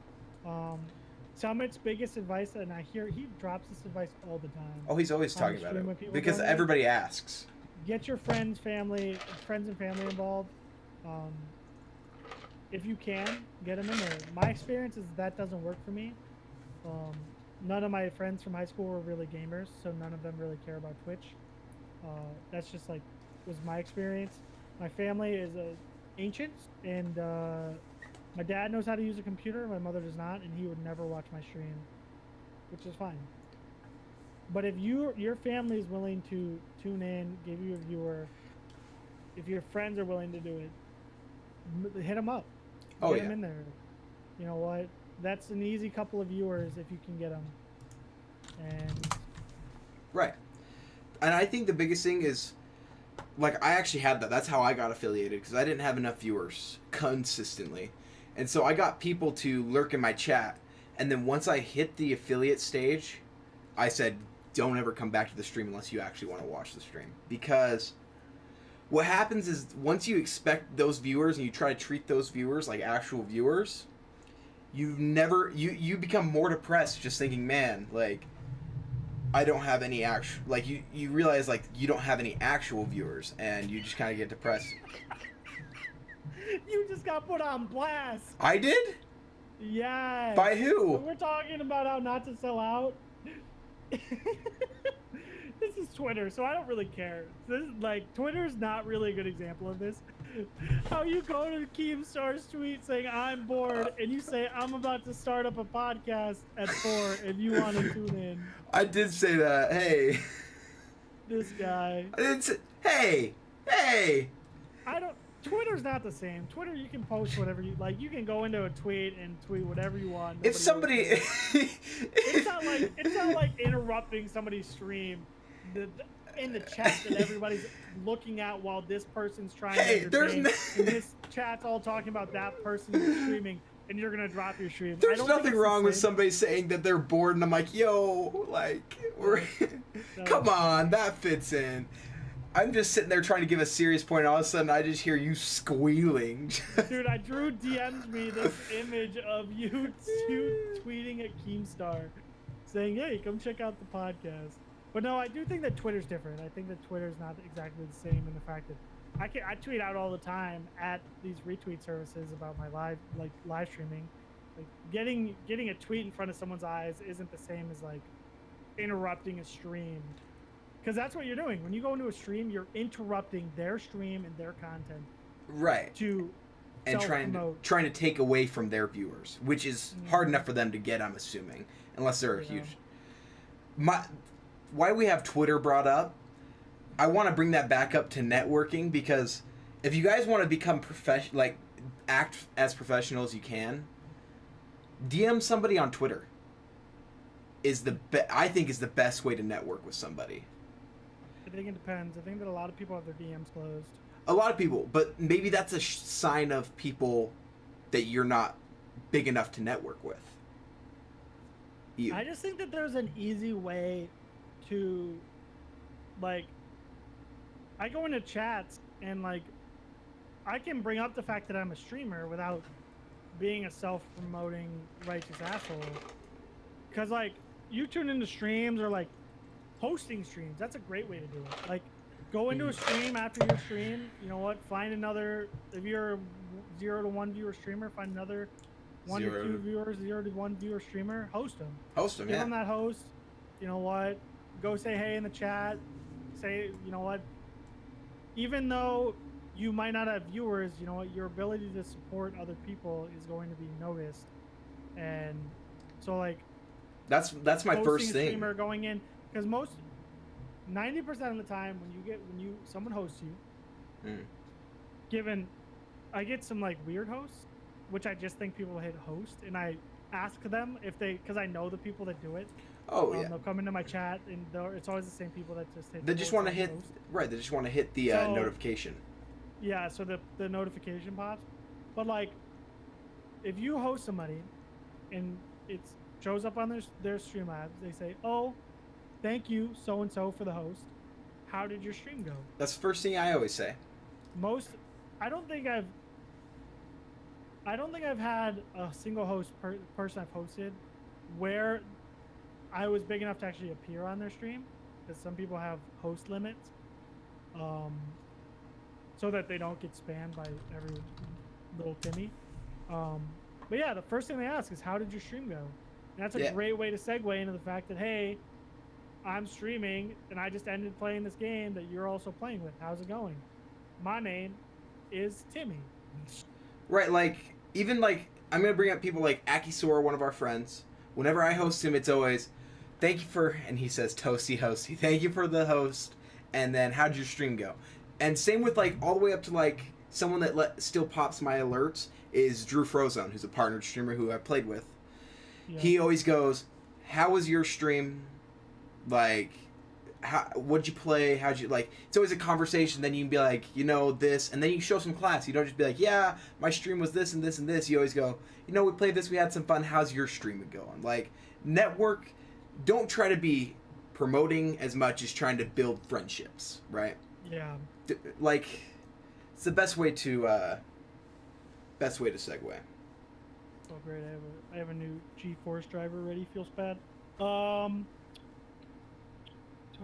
Summit's biggest advice, and I hear he drops this advice all the time. Oh, he's always talking about it because everybody asks. Get your friends and family involved. If you can, get them in there. My experience is that doesn't work for me. None of my friends from high school were really gamers, so none of them really care about Twitch. That's just like was my experience. My family is ancient, and my dad knows how to use a computer. My mother does not, and he would never watch my stream, which is fine. But if your family is willing to tune in, give you a viewer, if your friends are willing to do it, hit them up. Get them in there. You know what? That's an easy couple of viewers if you can get them. And right. And I think the biggest thing is, like, I actually had that. That's how I got affiliated, because I didn't have enough viewers consistently. And so I got people to lurk in my chat. And then once I hit the affiliate stage, I said, don't ever come back to the stream unless you actually want to watch the stream. Because what happens is once you expect those viewers and you try to treat those viewers like actual viewers, you become more depressed just thinking, man, like, I don't have any actual, like, you realize, like, you don't have any actual viewers, and you just kind of get depressed. You just got put on blast. I did? Yeah. By who? We're talking about how not to sell out. This is Twitter, so I don't really care. This is like Twitter's not really a good example of this. How you go to Keemstar's tweet saying I'm bored, and you say I'm about to start up a podcast at 4 if you want to tune in. I did say that. Hey. This guy. I didn't say. Hey. I don't. Twitter's not the same. Twitter, you can post whatever you like. You can go into a tweet and tweet whatever you want. If somebody, it's not like interrupting somebody's stream in the chat that everybody's looking at while this person's trying to entertain. And this chat's all talking about that person who's streaming, and you're gonna drop your stream. There's nothing wrong with somebody saying that they're bored, and I'm like, yo, like, come on, that fits in. I'm just sitting there trying to give a serious point, and all of a sudden I just hear you squealing. Dude, Drew DM'd me this image of you tweeting at Keemstar saying, hey, come check out the podcast. But no, I do think that Twitter's different. I think that Twitter's not exactly the same in the fact that I tweet out all the time at these retweet services about my live streaming. Like getting a tweet in front of someone's eyes isn't the same as like interrupting a stream. Because that's what you're doing. When you go into a stream, you're interrupting their stream and their content. Right. To and trying to take away from their viewers, which is hard enough for them to get, I'm assuming, unless they're huge. Why we have Twitter brought up, I want to bring that back up to networking, because if you guys want to become act as professional as you can, DM somebody on Twitter I think is the best way to network with somebody. I think it depends. I think that a lot of people have their DMs closed. A lot of people, but maybe that's a sign of people that you're not big enough to network with. I just think that there's an easy way to, like, I go into chats and, like, I can bring up the fact that I'm a streamer without being a self-promoting righteous asshole. Because, like, you tune into streams or, like, hosting streams. That's a great way to do it. Like, go into a stream after your stream. You know what? Find another, if you're a 0 to 1 viewer streamer, find another 1 to 2 viewers, 0 to 1 viewer streamer. Host them. Give them that host. You know what? Go say hey in the chat. Say, you know what? Even though you might not have viewers, you know what? Your ability to support other people is going to be noticed. And so, like, that's my first thing. Streamer going in, because 90% of the time when someone hosts you, I get some like weird hosts, which I just think people hit host, and I ask them if because I know the people that do it. Oh yeah. They'll come into my chat, and it's always the same people that just hit. They just want to hit host. Right. They just want to hit the notification. Yeah. So the notification pops, but like, if you host somebody, and it shows up on their Streamlabs, they say, "Oh, thank you so and so for the host. How did your stream go?" That's the first thing I always say. I don't think I've had a single host person I've hosted where I was big enough to actually appear on their stream, because some people have host limits, so that they don't get spammed by every little Timmy. But yeah, the first thing they ask is, how did your stream go? And that's a great way to segue into the fact that, hey, I'm streaming and I just ended playing this game that you're also playing with. How's it going? My name is Timmy. Right, like, even like, I'm going to bring up people like Akisor, one of our friends. Whenever I host him, it's always, thank you for, and he says, toasty hosty, thank you for the host, and then how'd your stream go? And same with like, all the way up to like, someone that still pops my alerts is Drew Frozone, who's a partnered streamer who I've played with. Yeah. He always goes, how was your stream? Like, what'd you play? How'd you, like, it's always a conversation. Then you can be like, you know, this, and then you show some class. You don't just be like, yeah, my stream was this and this and this. You always go, you know, we played this, we had some fun. How's your stream going? Like, network, don't try to be promoting as much as trying to build friendships, right? Yeah. Like, it's the best way to segue. Oh great! I have a new G-Force driver ready. Feels bad. Do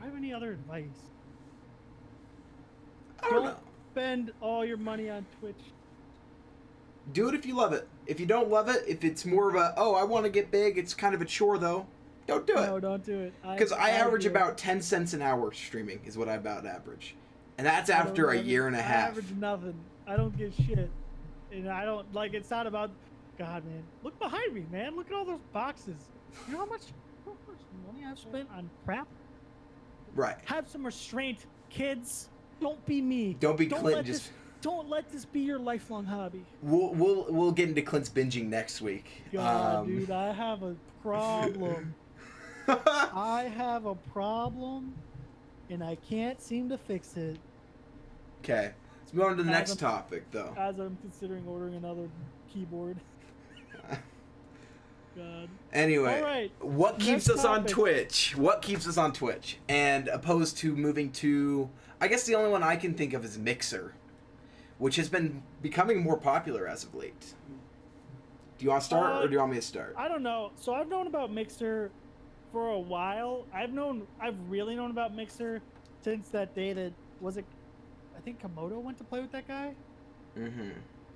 I have any other advice? Don't spend all your money on Twitch. Do it if you love it. If you don't love it, if it's more of a, oh, I want to get big, it's kind of a chore though, don't do it. No, don't do it. Because I average about 10 cents an hour streaming is what I about average. And that's after a year and a half. I average nothing. I don't give shit. And I don't, like, it's not about, God, man. Look behind me, man. Look at all those boxes. You know how much money I've spent on crap? Right. Have some restraint, kids. Don't be me. Don't be Clint. Don't let this be your lifelong hobby. We'll get into Clint's binging next week. God, dude, I have a problem. I have a problem, and I can't seem to fix it. Okay. Let's move on to the next topic, though. As I'm considering ordering another keyboard. God. Anyway, all right. What keeps us on Twitch? What keeps us on Twitch? And opposed to moving to, I guess the only one I can think of is Mixer, which has been becoming more popular as of late. Do you want to start, or do you want me to start? I don't know. So I've known about Mixer for a while. I've really known about Mixer since that day that I think Komodo went to play with that guy. Mm-hmm.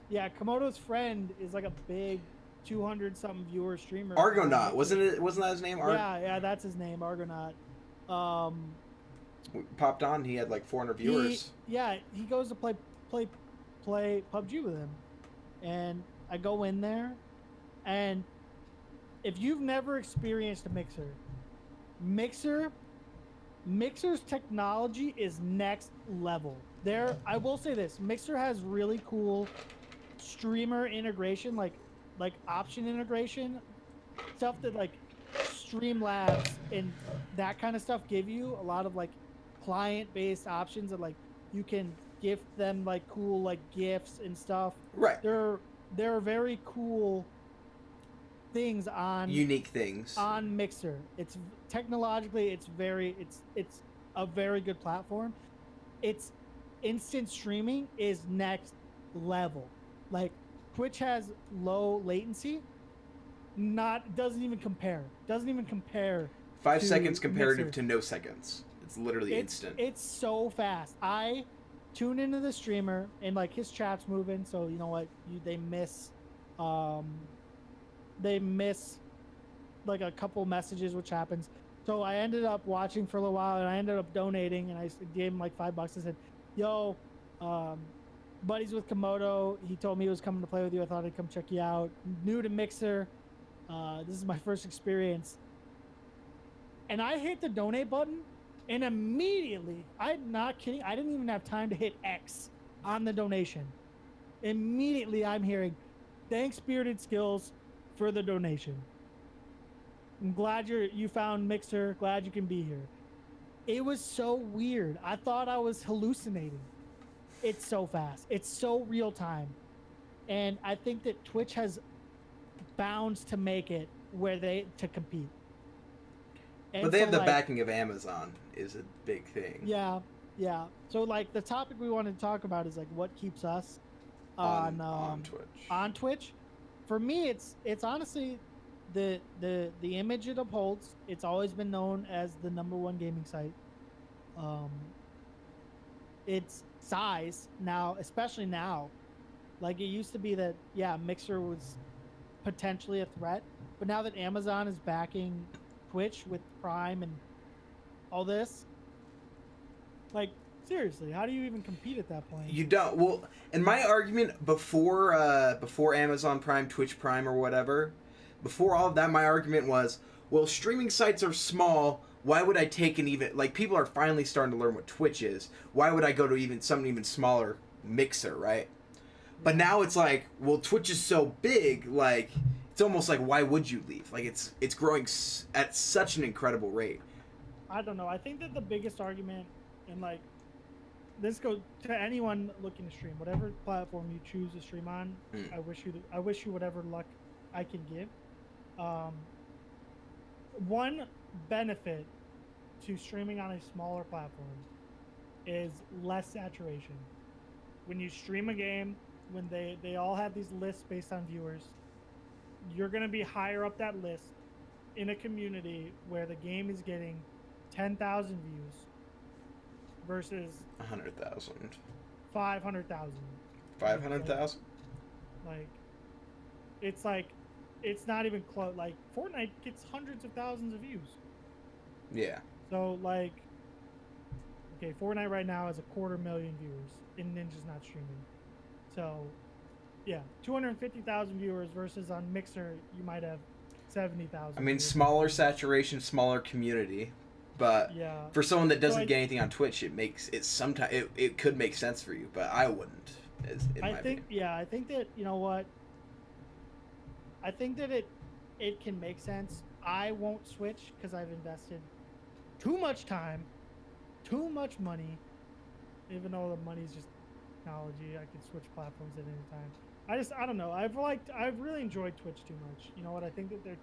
Yeah, Komodo's friend is like a big 200 something viewer streamer. Argonaut, wasn't it? Wasn't that his name? Yeah, that's his name, Argonaut. We popped on. He had like 400 viewers. He goes to play PUBG with him, and I go in there, and if you've never experienced a Mixer's technology is next level. I will say this: Mixer has really cool streamer integration, like option integration, stuff that like Streamlabs and that kind of stuff give you. A lot of like client-based options that like you can gift them like cool like gifts and stuff. Right. There are very cool things on unique things on Mixer. It's technologically it's a very good platform. It's instant streaming is next level. Like Twitch has low latency. Doesn't even compare. 5 seconds comparative Mixer. to no seconds. It's literally instant. It's so fast. I tune into the streamer and like his chat's moving, so you know what? They miss like a couple messages, which happens. So I ended up watching for a little while, and I ended up donating, and I gave him like $5. I said, "Yo, buddies with Komodo. He told me he was coming to play with you. I thought I'd come check you out. New to Mixer. This is my first experience." And I hit the donate button, and immediately, I'm not kidding, I didn't even have time to hit X on the donation. Immediately, I'm hearing, "Thanks, Bearded Skills, for the donation. I'm glad you found Mixer. Glad you can be here." It was so weird. I thought I was hallucinating. It's so fast. It's so real time. And I think that Twitch has bounds to make it to compete. And but they have the like, backing of Amazon is a big thing. Yeah. So like the topic we wanted to talk about is like what keeps us on Twitch. On Twitch. For me, it's honestly the image it upholds. It's always been known as the #1 gaming site. Its size now, especially now, like it used to be that Mixer was potentially a threat, but now that Amazon is backing Twitch with Prime and all this, like seriously, how do you even compete at that point? You don't. Well, and my argument before Amazon Prime, Twitch Prime, or whatever, before all of that, my argument was, well, streaming sites are small. Why would I take an even, like, people are finally starting to learn what Twitch is. Why would I go to something even smaller, Mixer, right? But now it's like, well, Twitch is so big, like, it's almost like, why would you leave? Like, it's growing at such an incredible rate. I don't know. I think that the biggest argument, and like, this goes to anyone looking to stream, whatever platform you choose to stream on. I wish you whatever luck I can give. One benefit to streaming on a smaller platform is less saturation. When you stream a game, when they all have these lists based on viewers, you're going to be higher up that list in a community where the game is getting 10,000 views versus 100,000. 500,000. 500,000? Like, it's not even close. Like, Fortnite gets hundreds of thousands of views. Yeah. So, like, okay, Fortnite right now has 250,000 viewers, and Ninja's not streaming. So, yeah, 250,000 viewers versus on Mixer, you might have 70,000. I mean, viewers. smaller saturation, smaller community. But for someone that doesn't get anything on Twitch, it could make sense for you, but I wouldn't. I think that, you know what? I think that it can make sense. I won't switch because I've invested too much time, too much money, even though the money's just technology. I can switch platforms at any time. I don't know. I've really enjoyed Twitch too much. You know what? I think that they're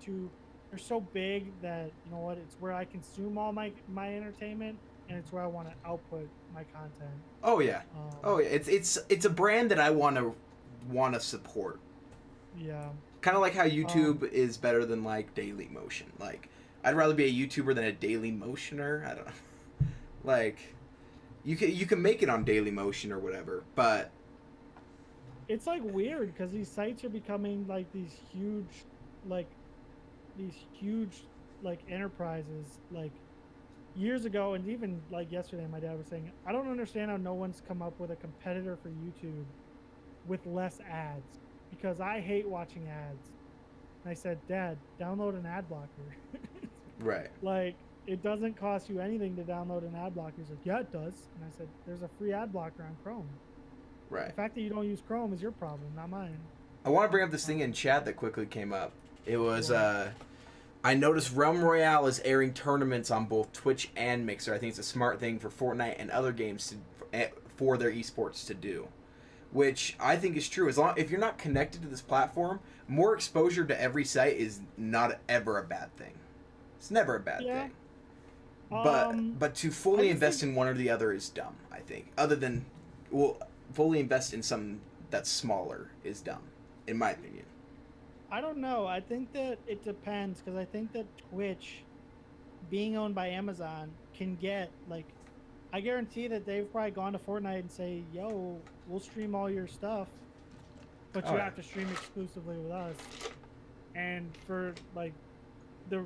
so big that, you know what, it's where I consume all my entertainment, and it's where I want to output my content. Oh yeah. It's a brand that I want to support. Yeah. Kind of like how YouTube is better than like Daily Motion. Like, I'd rather be a YouTuber than a Daily Motioner. I don't know. Like, you can make it on Daily Motion or whatever, but It's like weird because these sites are becoming like like these huge like enterprises. Like years ago, and even like yesterday, my dad was saying, I don't understand how no one's come up with a competitor for YouTube with less ads because I hate watching ads. And I said, Dad, download an ad blocker. right. Like, it doesn't cost you anything to download an ad blocker. He's like, yeah, it does. And I said, there's a free ad blocker on Chrome. Right. The fact that you don't use Chrome is your problem, not mine. I want to bring up this thing in chat that quickly came up. It was, I noticed Realm Royale is airing tournaments on both Twitch and Mixer. I think it's a smart thing for Fortnite and other games for their esports to do, which I think is true. If you're not connected to this platform, more exposure to every site is not ever a bad thing. It's never a bad thing. But to fully invest in one or the other is dumb, I think. Other than, fully invest in something that's smaller is dumb, in my opinion. I don't know. I think that it depends because I think that Twitch, being owned by Amazon, can get like, I guarantee that they've probably gone to Fortnite and say, "Yo, we'll stream all your stuff, but you have to stream exclusively with us." And for like the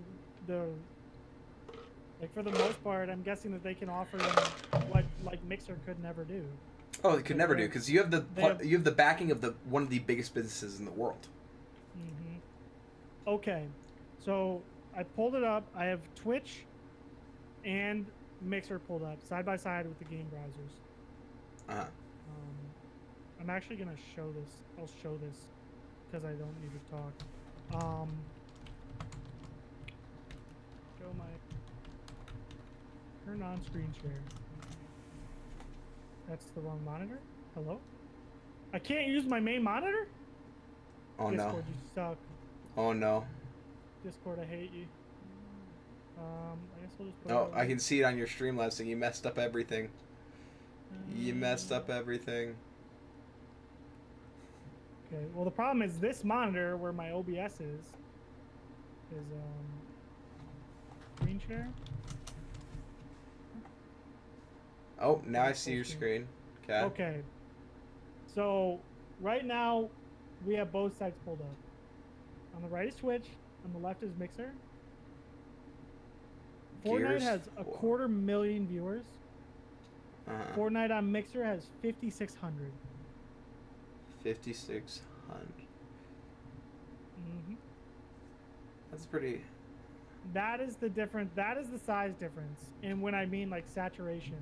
for the most part, I'm guessing that they can offer them what like Mixer could never do. Oh, it could never do because you have the backing of one of the biggest businesses in the world. Mm-hmm. Okay, so I pulled it up. I have Twitch and Mixer pulled up side by side with the game browsers. I'm actually gonna show this. I'll show this because I don't need to talk. Show my turn on screen share. That's the wrong monitor. Hello? I can't use my main monitor? Oh Discord, no. You suck. Oh no. Discord, I hate you. I guess we'll just put Oh, I can see it on your Streamlabs thing. You messed up everything. You messed up everything. Okay, well the problem is this monitor where my OBS is screen share. Oh, now I see your screen. Okay. Okay. So right now we have both sites pulled up. On the right is Twitch, on the left is Mixer. Fortnite has 250,000 viewers. Fortnite on Mixer has 5,600. 5,600. Mm-hmm. That's pretty. That is the difference. That is the size difference. And when I mean like saturation.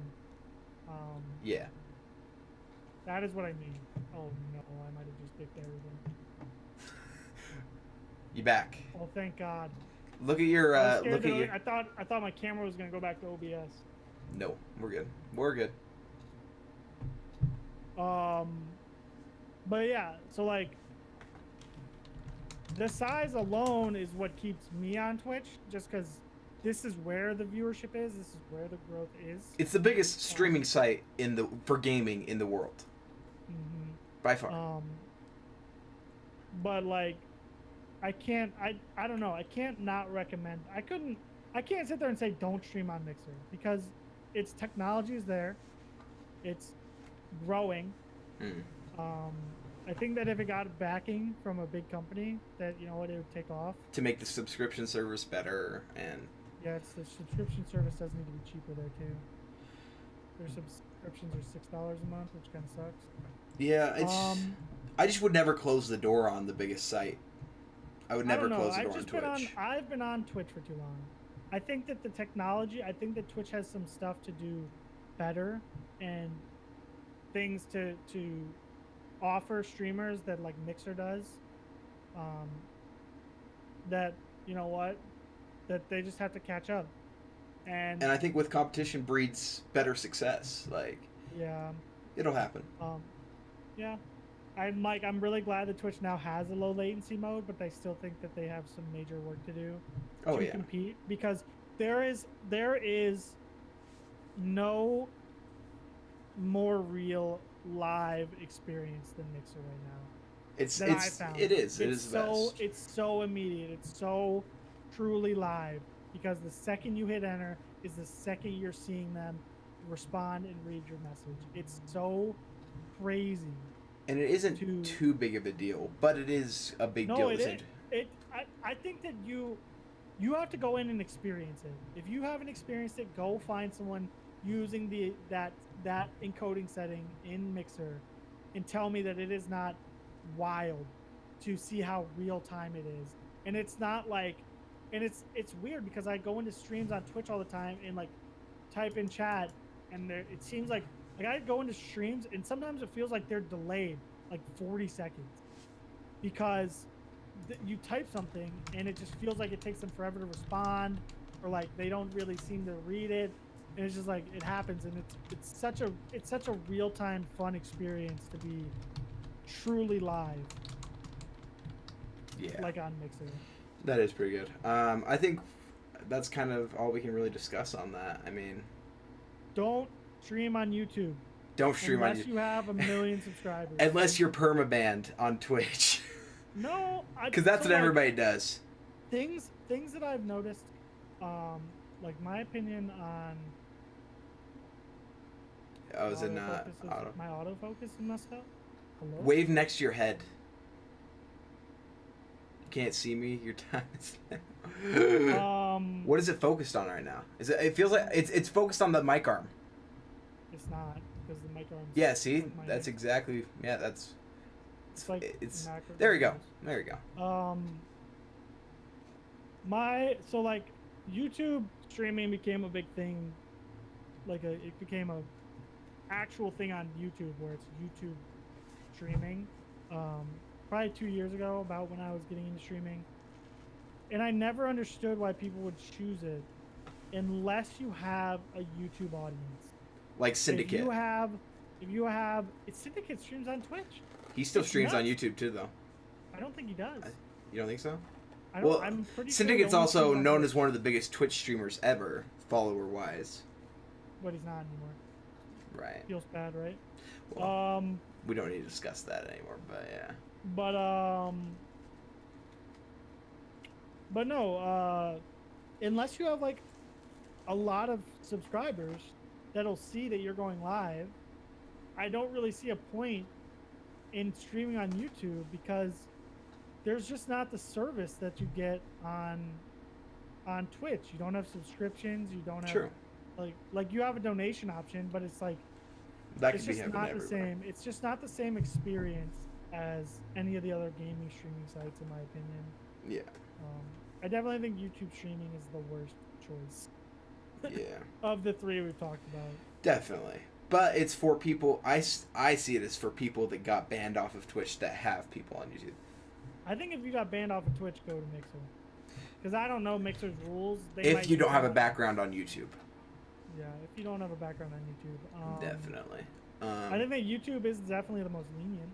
Yeah. That is what I mean. Oh no, I might have just dicked everything. You back? Oh, thank God. Look at your. Look at your. I thought my camera was gonna go back to OBS. No, we're good. We're good. But yeah, so like, the size alone is what keeps me on Twitch, just because this is where the viewership is. This is where the growth is. It's the biggest streaming site for gaming in the world. Mm-hmm. By far. But like, I don't know. I can't not recommend. I can't sit there and say don't stream on Mixer because its technology is there. It's growing. I think that if it got backing from a big company, that it would take off. To make the subscription service better and. Yeah, the subscription service does need to be cheaper there too. Their subscriptions are $6 a month, which kind of sucks. Yeah, it's. I just would never close the door on the biggest site. I would never close the door on Twitch. I've been on Twitch for too long. I think that the technology. I think that Twitch has some stuff to do better and things to offer streamers that like Mixer does. That that they just have to catch up. And I think with competition breeds better success. Like, yeah, it'll happen. Yeah, I'm really glad that Twitch now has a low latency mode, but I still think that they have some major work to do to compete because there is no more real live experience than Mixer right now. It is the best. It's so immediate. It's so truly live because the second you hit enter is the second you're seeing them respond and read your message. It's so crazy. And it isn't to- too big of a deal, but it is a big No, deal. it isn't is. I think that you have to go in and experience it. If you haven't experienced it, go find someone using that encoding setting in Mixer and tell me that it is not wild to see how real time it is. And it's not like, and it's weird because I go into streams on Twitch all the time and like type in chat, and there it seems like I go into streams and sometimes it feels like they're delayed like 40 seconds because you type something and it just feels like it takes them forever to respond, or like they don't really seem to read it, and it's just like it happens. And it's such a real-time fun experience to be truly live, Yeah, like on Mixer. that is pretty good. I think that's kind of all we can really discuss on that. I mean, Don't stream on YouTube don't stream on unless YouTube you have 1 million subscribers. unless you're permabanned on Twitch, No, because that's so, what like, everybody does. things that I've noticed, like my opinion on Oh, is it not autofocus auto? my autofocus is messed up. Hello? Wave next to your head. You can't see me. Your time is now. What is it focused on right now? Is it? It feels like it's focused on the mic arm. It's not because the mic arm. Yeah. See, that's exactly. Yeah, that's. It's like It's. macro There you go. controls. There you go. So like YouTube streaming became a big thing. It became a actual thing on YouTube where it's YouTube streaming. Probably 2 years ago, about when I was getting into streaming, and I never understood why people would choose it unless you have a YouTube audience. Like Syndicate. If you have, it's Syndicate streams on Twitch. He still it's streams on nuts. YouTube too, though. I don't think he does. You don't think so? I don't, Well, I'm pretty Syndicate's sure he only also streams on known Twitch, as one of the biggest Twitch streamers ever, follower-wise. but he's not anymore. Right. Feels bad, right? Well, we don't need to discuss that anymore, but yeah. But no, unless you have like a lot of subscribers that'll see that you're going live, I don't really see a point in streaming on YouTube because there's just not the service that you get on Twitch. You don't have subscriptions, you don't have True. like you have a donation option, but it's like That it's could be just happening not the everywhere. same. It's just not the same experience as any of the other gaming streaming sites, in my opinion. Yeah. I definitely think YouTube streaming is the worst choice Yeah. of the three we've talked about. Definitely. But it's for people. I see it as for people that got banned off of Twitch that have people on YouTube. I think if you got banned off of Twitch, go to Mixer. Because I don't know Mixer's rules. They If might you don't have a not- background on YouTube. Yeah, if you don't have a background on YouTube. Definitely. I think that YouTube is definitely the most lenient.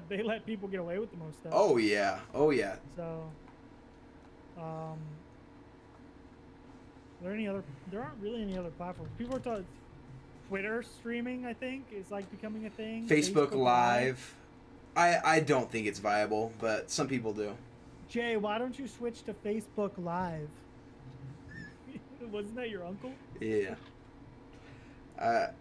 They let people get away with the most stuff. Oh yeah. Oh yeah. So, there aren't really any other platforms. People are talking. Twitter streaming, I think, is like becoming a thing. Facebook Live. I don't think it's viable, but some people do. Jay, why don't you switch to Facebook Live? Wasn't that your uncle? Yeah. But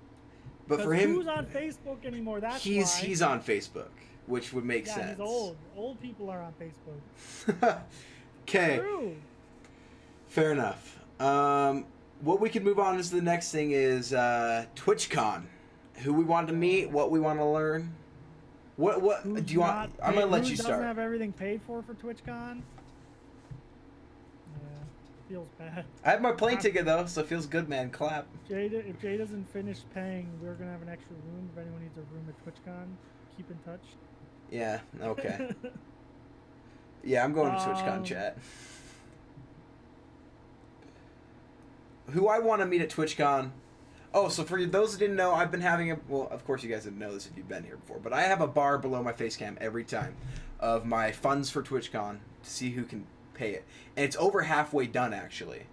for 'Cause him, who's on Facebook anymore? That's he's why. he's on Facebook, which would make yeah, sense. he's old. Old people are on Facebook. Okay. True. Fair enough. What we could move on to the next thing is TwitchCon. Who we want to meet, what we want to learn. What Who's do you want? not I'm gonna paid- let who you doesn't start. have everything paid for TwitchCon? Yeah, feels bad. I have my plane ticket though, so it feels good, man. Clap. If Jay doesn't finish paying, we're gonna have an extra room. If anyone needs a room at TwitchCon, keep in touch. Yeah. Okay. Yeah, I'm going to TwitchCon chat. Who I want to meet at TwitchCon. Oh, so for those who didn't know, I've been having a... Well, of course you guys didn't know this if you've been here before, but I have a bar below my face cam every time of my funds for TwitchCon to see who can pay it. And it's over halfway done, actually.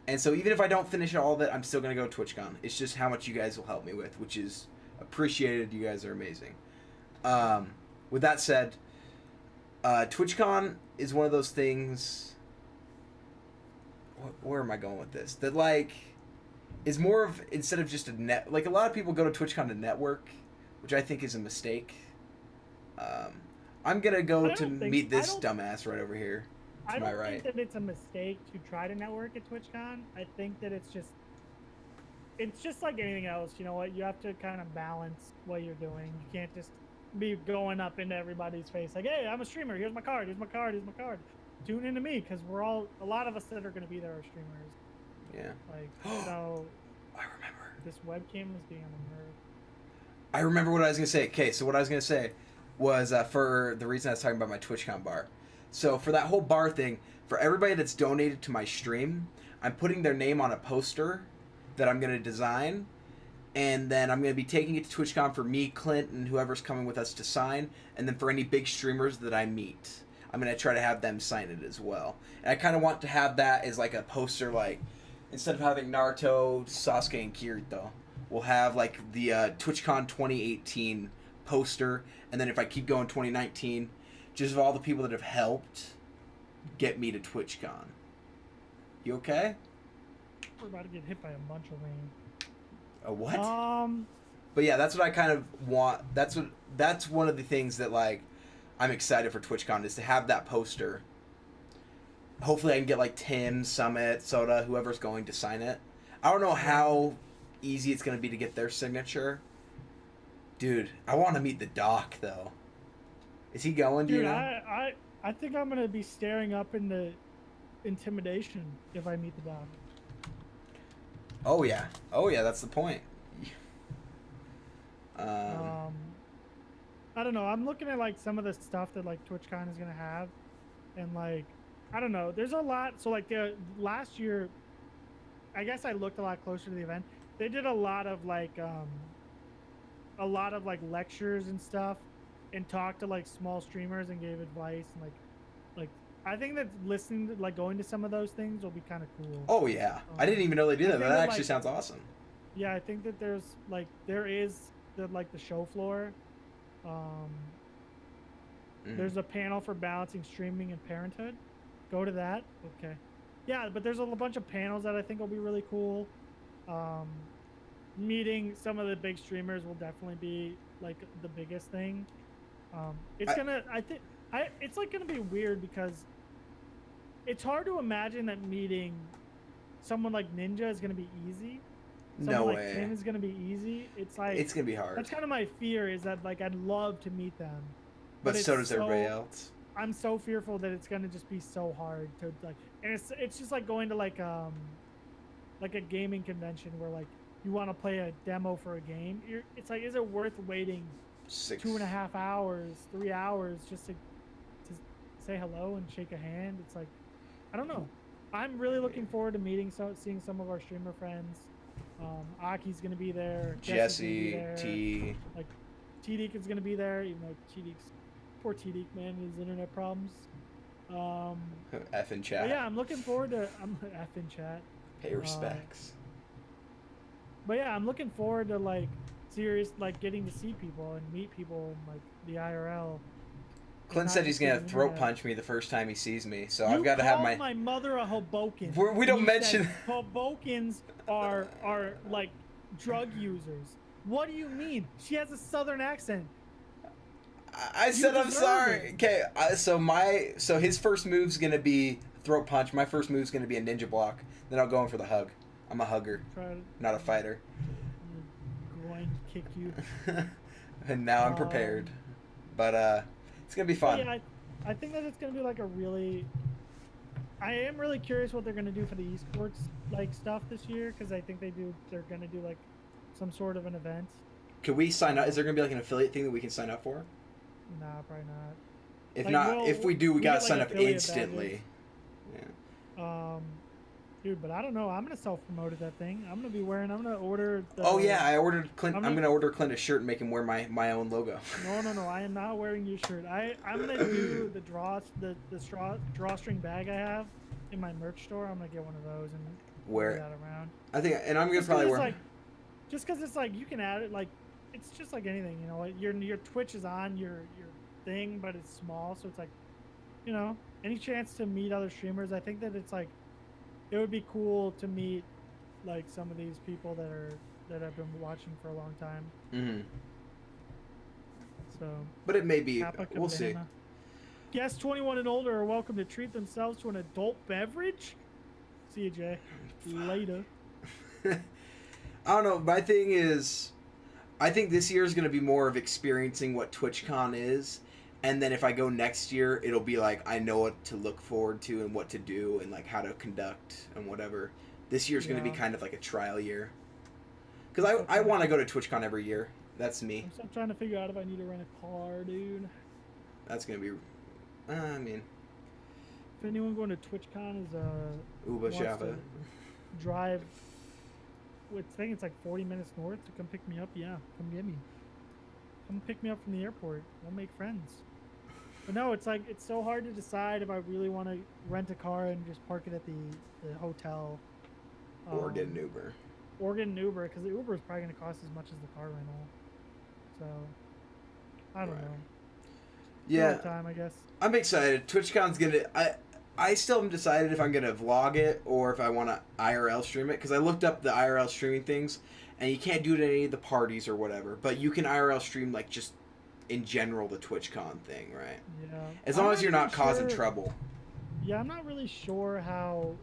And so even if I don't finish all of it, I'm still going to go to TwitchCon. It's just how much you guys will help me with, which is appreciated. You guys are amazing. With that said, TwitchCon is one of those things... where am I going with this? That like is more of instead of just a net. Like a lot of people go to TwitchCon to network, which I think is a mistake. I'm gonna go to meet this dumbass right over here. I my don't right. think that it's a mistake to try to network at TwitchCon. I think that it's just like anything else. You know what? You have to kind of balance what you're doing. You can't just be going up into everybody's face like, "Hey, I'm a streamer. Here's my card. Here's my card. Here's my card." Tune into me because a lot of us that are going to be there are streamers. Yeah. Like, so. I remember. This webcam is being a nerd. I remember what I was gonna say. Okay, so what I was gonna say was for the reason I was talking about my TwitchCon bar. So for that whole bar thing, for everybody that's donated to my stream, I'm putting their name on a poster that I'm gonna design, and then I'm gonna be taking it to TwitchCon for me, Clint, and whoever's coming with us to sign, and then for any big streamers that I meet, I'm gonna try to have them sign it as well. And I kind of want to have that as like a poster, like instead of having Naruto, Sasuke, and Kirito, we'll have like the TwitchCon 2018 poster, and then if I keep going 2019, just of all the people that have helped get me to TwitchCon. You okay? We're about to get hit by a bunch of rain. A what? But yeah, that's what I kind of want. That's one of the things that like I'm excited for TwitchCon is to have that poster. Hopefully I can get like Tim, Summit, Soda, whoever's going to sign it. I don't know how easy it's going to be to get their signature. Dude, I want to meet the doc though. Is he going? Dude, do you know? I think I'm going to be staring up into intimidation if I meet the doc. Oh yeah, that's the point. I don't know. I'm looking at like some of the stuff that like TwitchCon is gonna have, and like I don't know. There's a lot. So like the last year, I guess I looked a lot closer to the event. They did a lot of like lectures and stuff, and talked to like small streamers and gave advice and like I think that listening to, like going to some of those things will be kind of cool. Oh yeah, I didn't even know they did that. That actually like, sounds awesome. Yeah, I think that there is the show floor. There's a panel for balancing streaming and parenthood. Go to that. Okay. Yeah, but there's a bunch of panels that I think will be really cool. Meeting some of the big streamers will definitely be like the biggest thing. It's gonna be weird because it's hard to imagine that meeting someone like Ninja is gonna be easy. Someone like Tim is gonna be easy. It's like it's gonna be hard. That's kind of my fear is that like I'd love to meet them, but so does everybody else. I'm so fearful that it's gonna just be so hard to like, and it's just like going to like a gaming convention where like you want to play a demo for a game. It's like, is it worth waiting 2.5 hours, 3 hours just to say hello and shake a hand? It's like, I don't know. I'm really looking forward to seeing some of our streamer friends. Aki's gonna be there. Jesse, T. Like T-Deek is gonna be there, even though poor T-Deek, man, his internet problems. F in chat. Yeah, I'm looking forward to F in chat. Pay respects. But yeah, I'm looking forward to like getting to see people and meet people in like the IRL. Clint said he's gonna throat punch me the first time he sees me, so I've got to have my mother a Hoboken. We don't mention Hobokens are like drug users. What do you mean? She has a southern accent. I said I'm sorry. Okay, so his first move's gonna be throat punch. My first move's gonna be a ninja block. Then I'll go in for the hug. I'm a hugger, not a fighter. I'm going to kick you. And now I'm prepared, but it's gonna be fun. Yeah, I think that it's gonna be like I am really curious what they're gonna do for the esports like stuff this year because I think they're gonna do like some sort of an event. Could we sign up? Is there gonna be like an affiliate thing that we can sign up for? Nah, probably not. If like, not, if we do, we gotta sign up instantly. Badges. Yeah. Dude, but I don't know. I'm gonna self-promote that thing. I'm gonna order. Oh yeah, I ordered Clint. I'm gonna order Clint a shirt and make him wear my own logo. No. I am not wearing your shirt. I'm gonna do the drawstring bag I have in my merch store. I'm gonna get one of those and wear that around. I think, and I'm gonna probably wear. Like, just because it's like you can add it, like it's just like anything, you know. Your Twitch is on your thing, but it's small, so it's like, you know, any chance to meet other streamers. I think that it's like it would be cool to meet like some of these people that I've been watching for a long time. Mm-hmm. So, But it may be. Kappa We'll see. Cabana. Guests 21 and older are welcome to treat themselves to an adult beverage. See you, Jay. Later. I don't know. My thing is, I think this year is going to be more of experiencing what TwitchCon is, and then if I go next year, it'll be like I know what to look forward to and what to do and like how to conduct and whatever. This year's going to be kind of like a trial year. Because I want to go to TwitchCon every year. That's me. I'm still trying to figure out if I need to rent a car, dude. That's going to be... I mean... If anyone going to TwitchCon is Uba wants Shabba. to drive, I think it's like 40 minutes north to come pick me up, yeah, come get me. Come pick me up from the airport. We'll make friends. But no, it's like, it's so hard to decide if I really want to rent a car and just park it at the hotel. Or get an Uber. Or get an Uber, because the Uber is probably going to cost as much as the car rental. So, I don't know. Yeah. Time, I guess. I'm excited. TwitchCon's gonna... I still haven't decided if I'm gonna vlog it or if I want to IRL stream it, because I looked up the IRL streaming things, and you can't do it at any of the parties or whatever, but you can IRL stream like just in general the TwitchCon thing, right? Yeah. As long as you're not causing sure. trouble. Yeah, I'm not really sure how.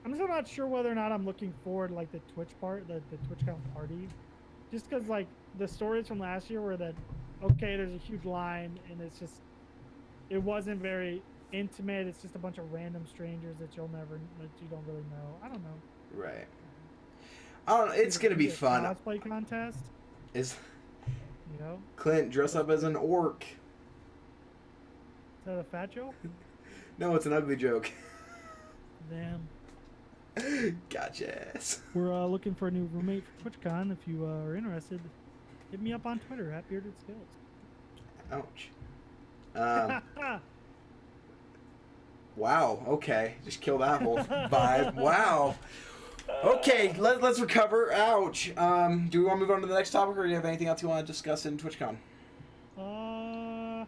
I'm still not sure whether or not I'm looking forward to, like, the Twitch part, the TwitchCon party, just because like the stories from last year were that okay, there's a huge line and it's just it wasn't very intimate. It's just a bunch of random strangers that you don't really know. I don't know. Right. I don't know. It's gonna be fun. Cosplay contest. Is You know? Clint dress up as an orc? Is that a fat joke? No, it's an ugly joke. Damn. Gotcha. We're looking for a new roommate for TwitchCon. If you are interested, hit me up on Twitter at Bearded Skills. Ouch. Wow. Okay. Just kill that whole vibe. Wow. Okay. Let's recover. Ouch. Do we want to move on to the next topic, or do you have anything else you want to discuss in TwitchCon? Or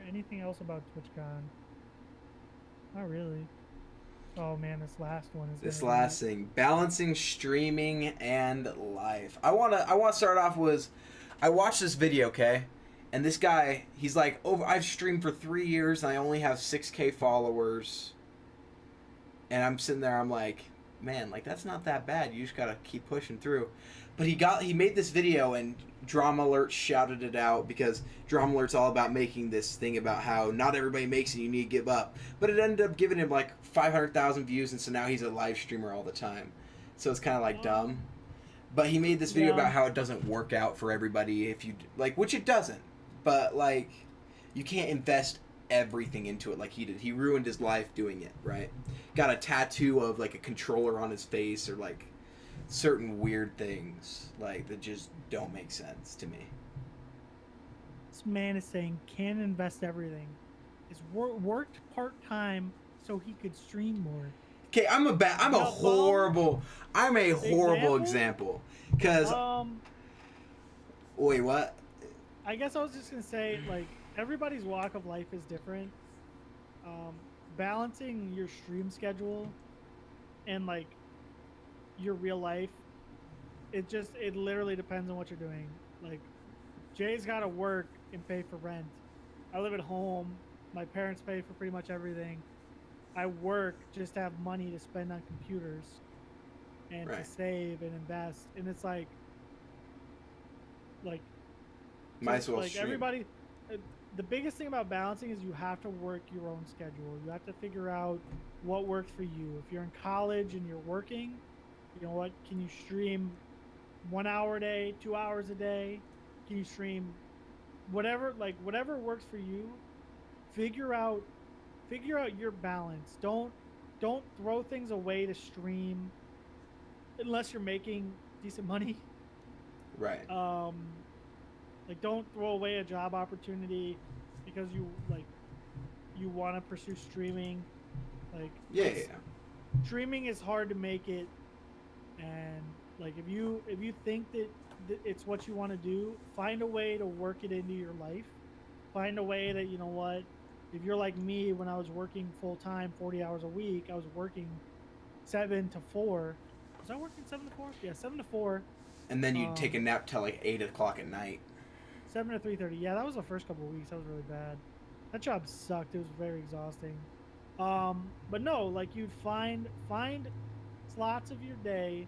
anything else about TwitchCon? Not really. Oh man, this last one is. This last thing, balancing streaming and life. I wanna start off with, I watched this video, okay, and this guy, he's like, I've streamed for 3 years and I only have 6K followers, and I'm sitting there, I'm like, man, like that's not that bad. You just gotta keep pushing through. But he made this video and Drama Alert shouted it out, because Drama Alert's all about making this thing about how not everybody makes it, you need to give up. But it ended up giving him like 500,000 views, and so now he's a live streamer all the time. So it's kind of like dumb. But he made this video about how it doesn't work out for everybody if you like, which it doesn't. But like, you can't invest everything into it like he did. He ruined his life doing it, right? Got a tattoo of like a controller on his face, or like certain weird things like that just don't make sense to me. This man is saying can't invest everything. He's worked part-time so he could stream more. Okay, I'm a horrible example. Because wait, what? I guess I was just gonna say, like, everybody's walk of life is different. Balancing your stream schedule and like your real life, it literally depends on what you're doing. Like, Jay's got to work and pay for rent. I live at home. My parents pay for pretty much everything. I work just to have money to spend on computers and to save and invest. And it's like might as well like stream. everybody. The biggest thing about balancing is you have to work your own schedule. You have to figure out what works for you. If you're in college and you're working, you know what? Can you stream 1 hour a day, 2 hours a day? Can you stream whatever works for you? Figure out your balance. Don't throw things away to stream unless you're making decent money. Right. Like, don't throw away a job opportunity because you want to pursue streaming. Like, yeah. Streaming is hard to make it, and like if you think that it's what you want to do, find a way to work it into your life. Find a way that, you know what, if you're like me, when I was working full time, 40 hours a week, I was working 7 to 4. Was I working 7 to 4? Yeah, 7 to 4. And then you'd take a nap till like 8 o'clock at night. 7 to 3:30. Yeah, that was the first couple of weeks. That was really bad. That job sucked. It was very exhausting. But no, like you'd find slots of your day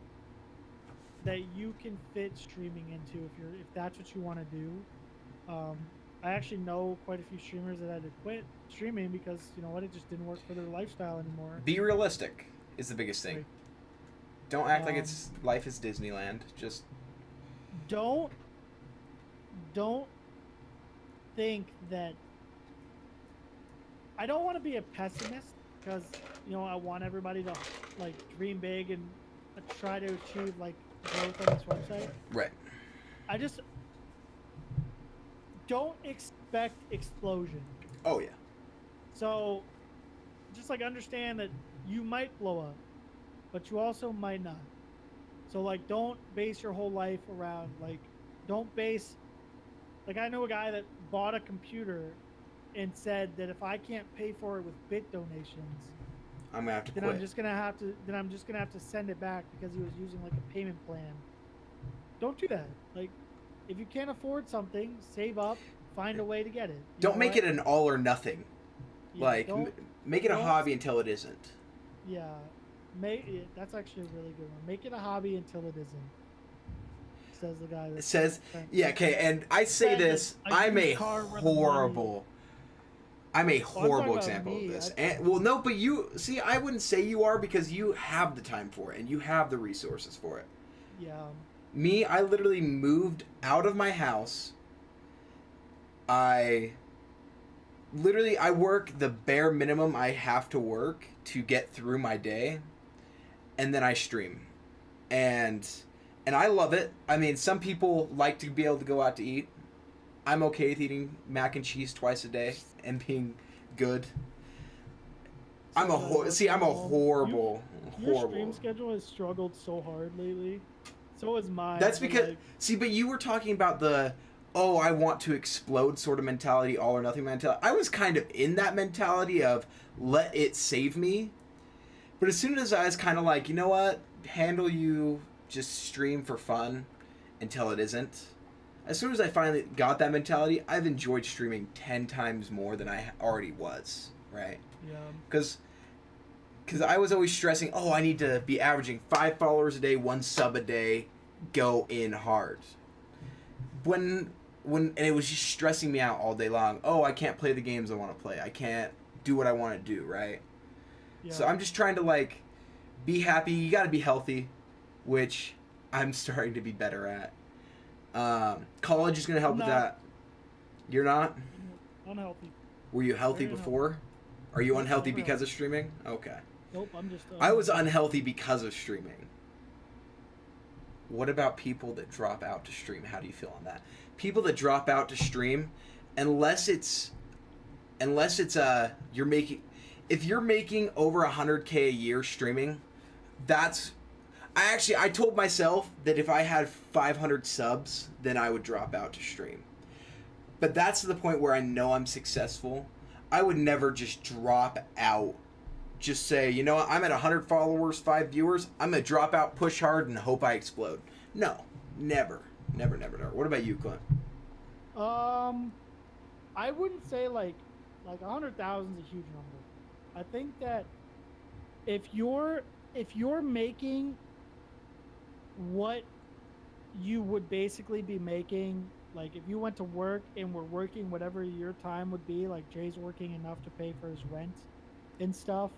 that you can fit streaming into if that's what you want to do. I actually know quite a few streamers that had to quit streaming because you know what, it just didn't work for their lifestyle anymore. Be realistic is the biggest thing. Right. Don't act like it's life is Disneyland. Just don't think that. I don't want to be a pessimist because you know I want everybody to like dream big and try to achieve like growth on this website. right. I just don't expect explosion. Oh yeah. So just like understand that you might blow up, but you also might not. So like don't base your whole life around like don't base like I know a guy that bought a computer and said that if I can't pay for it with bit donations, I'm gonna have to then quit. I'm just gonna have to send it back because he was using like a payment plan. Don't do that. Like if you can't afford something, save up, find a way to get it. You Don't know make what? it an all or nothing. Yeah, like make it a don't- hobby until it isn't. Yeah, that's actually a really good one. Make it a hobby until it isn't. Says the guy. It says, yeah, okay, and I say this, I'm a horrible example of this. And well, no, but you see, I wouldn't say you are because you have the time for it and you have the resources for it. Yeah. Me, I literally moved out of my house. I work the bare minimum I have to work to get through my day, and then I stream. And I love it. I mean, some people like to be able to go out to eat. I'm okay with eating mac and cheese twice a day and being good. I'm a horrible. Your stream schedule has struggled so hard lately. So is mine. That's because like, but you were talking about the I want to explode sort of mentality, all or nothing mentality. I was kind of in that mentality of let it save me. But as soon as I was kind of like, you know what, handle you just stream for fun until it isn't. As soon as I finally got that mentality, I've enjoyed streaming 10 times more than I already was, right? yeah. Because I was always stressing, I need to be averaging 5 followers a day, 1 sub a day, go in hard. And it was just stressing me out all day long. I can't play the games I want to play. I can't do what I want to do, right? Yeah. So I'm just trying to like be happy. You got to be healthy, which I'm starting to be better at. College is going to help with that. You're not? Unhealthy. Were you healthy Very before? Are you unhealthy because of streaming? Okay. Nope, I'm just. I was unhealthy because of streaming. What about people that drop out to stream? How do you feel on that? People that drop out to stream, unless it's you're making, if you're making over 100K a year streaming, I told myself that if I had 500 subs, then I would drop out to stream. But that's to the point where I know I'm successful. I would never just drop out. Just say, you know what, I'm at 100 followers, 5 viewers. I'm going to drop out, push hard, and hope I explode. No, never. Never, never, never. What about you, Clint? I wouldn't say like 100,000 is a huge number. I think that if you're making what you would basically be making, like if you went to work and were working whatever your time would be, like Jay's working enough to pay for his rent and stuff,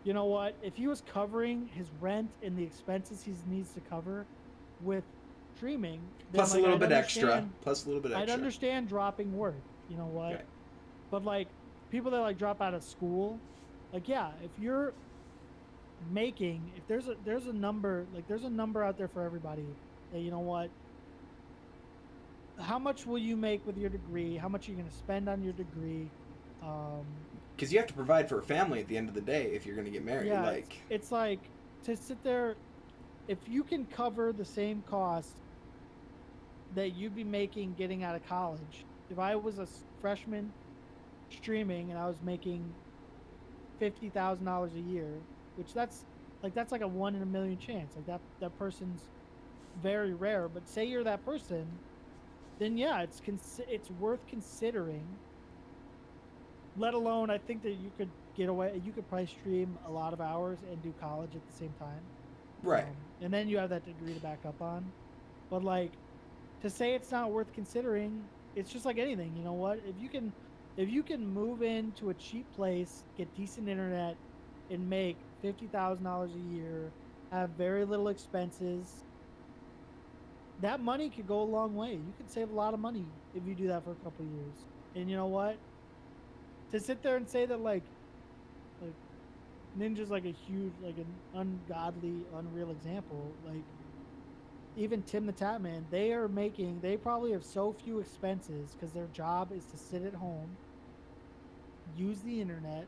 you know what, if he was covering his rent and the expenses he needs to cover with streaming, then Plus a little bit extra. I'd understand dropping work, you know what? Okay. But like people that like drop out of school, like yeah, if you're making, if there's a number, like there's a number out there for everybody that, you know what, how much will you make with your degree? How much are you going to spend on your degree? Because you have to provide for a family at the end of the day if you're going to get married. Yeah, like it's like to sit there, if you can cover the same cost that you'd be making getting out of college. If I was a freshman streaming and I was making $50,000 a year, which that's like a 1 in a million chance. Like that person's very rare. But say you're that person, then yeah, it's worth considering. Let alone, I think that you could get away. You could probably stream a lot of hours and do college at the same time. Right. And then you have that degree to back up on. But like, to say it's not worth considering, it's just like anything. You know what? If you can move into a cheap place, get decent internet, and make $50,000 a year, have very little expenses, that money could go a long way. You could save a lot of money if you do that for a couple of years. And you know what? To sit there and say that like Ninja's like a huge, like an ungodly, unreal example, like even Tim the Tap Man, they probably have so few expenses because their job is to sit at home, use the internet,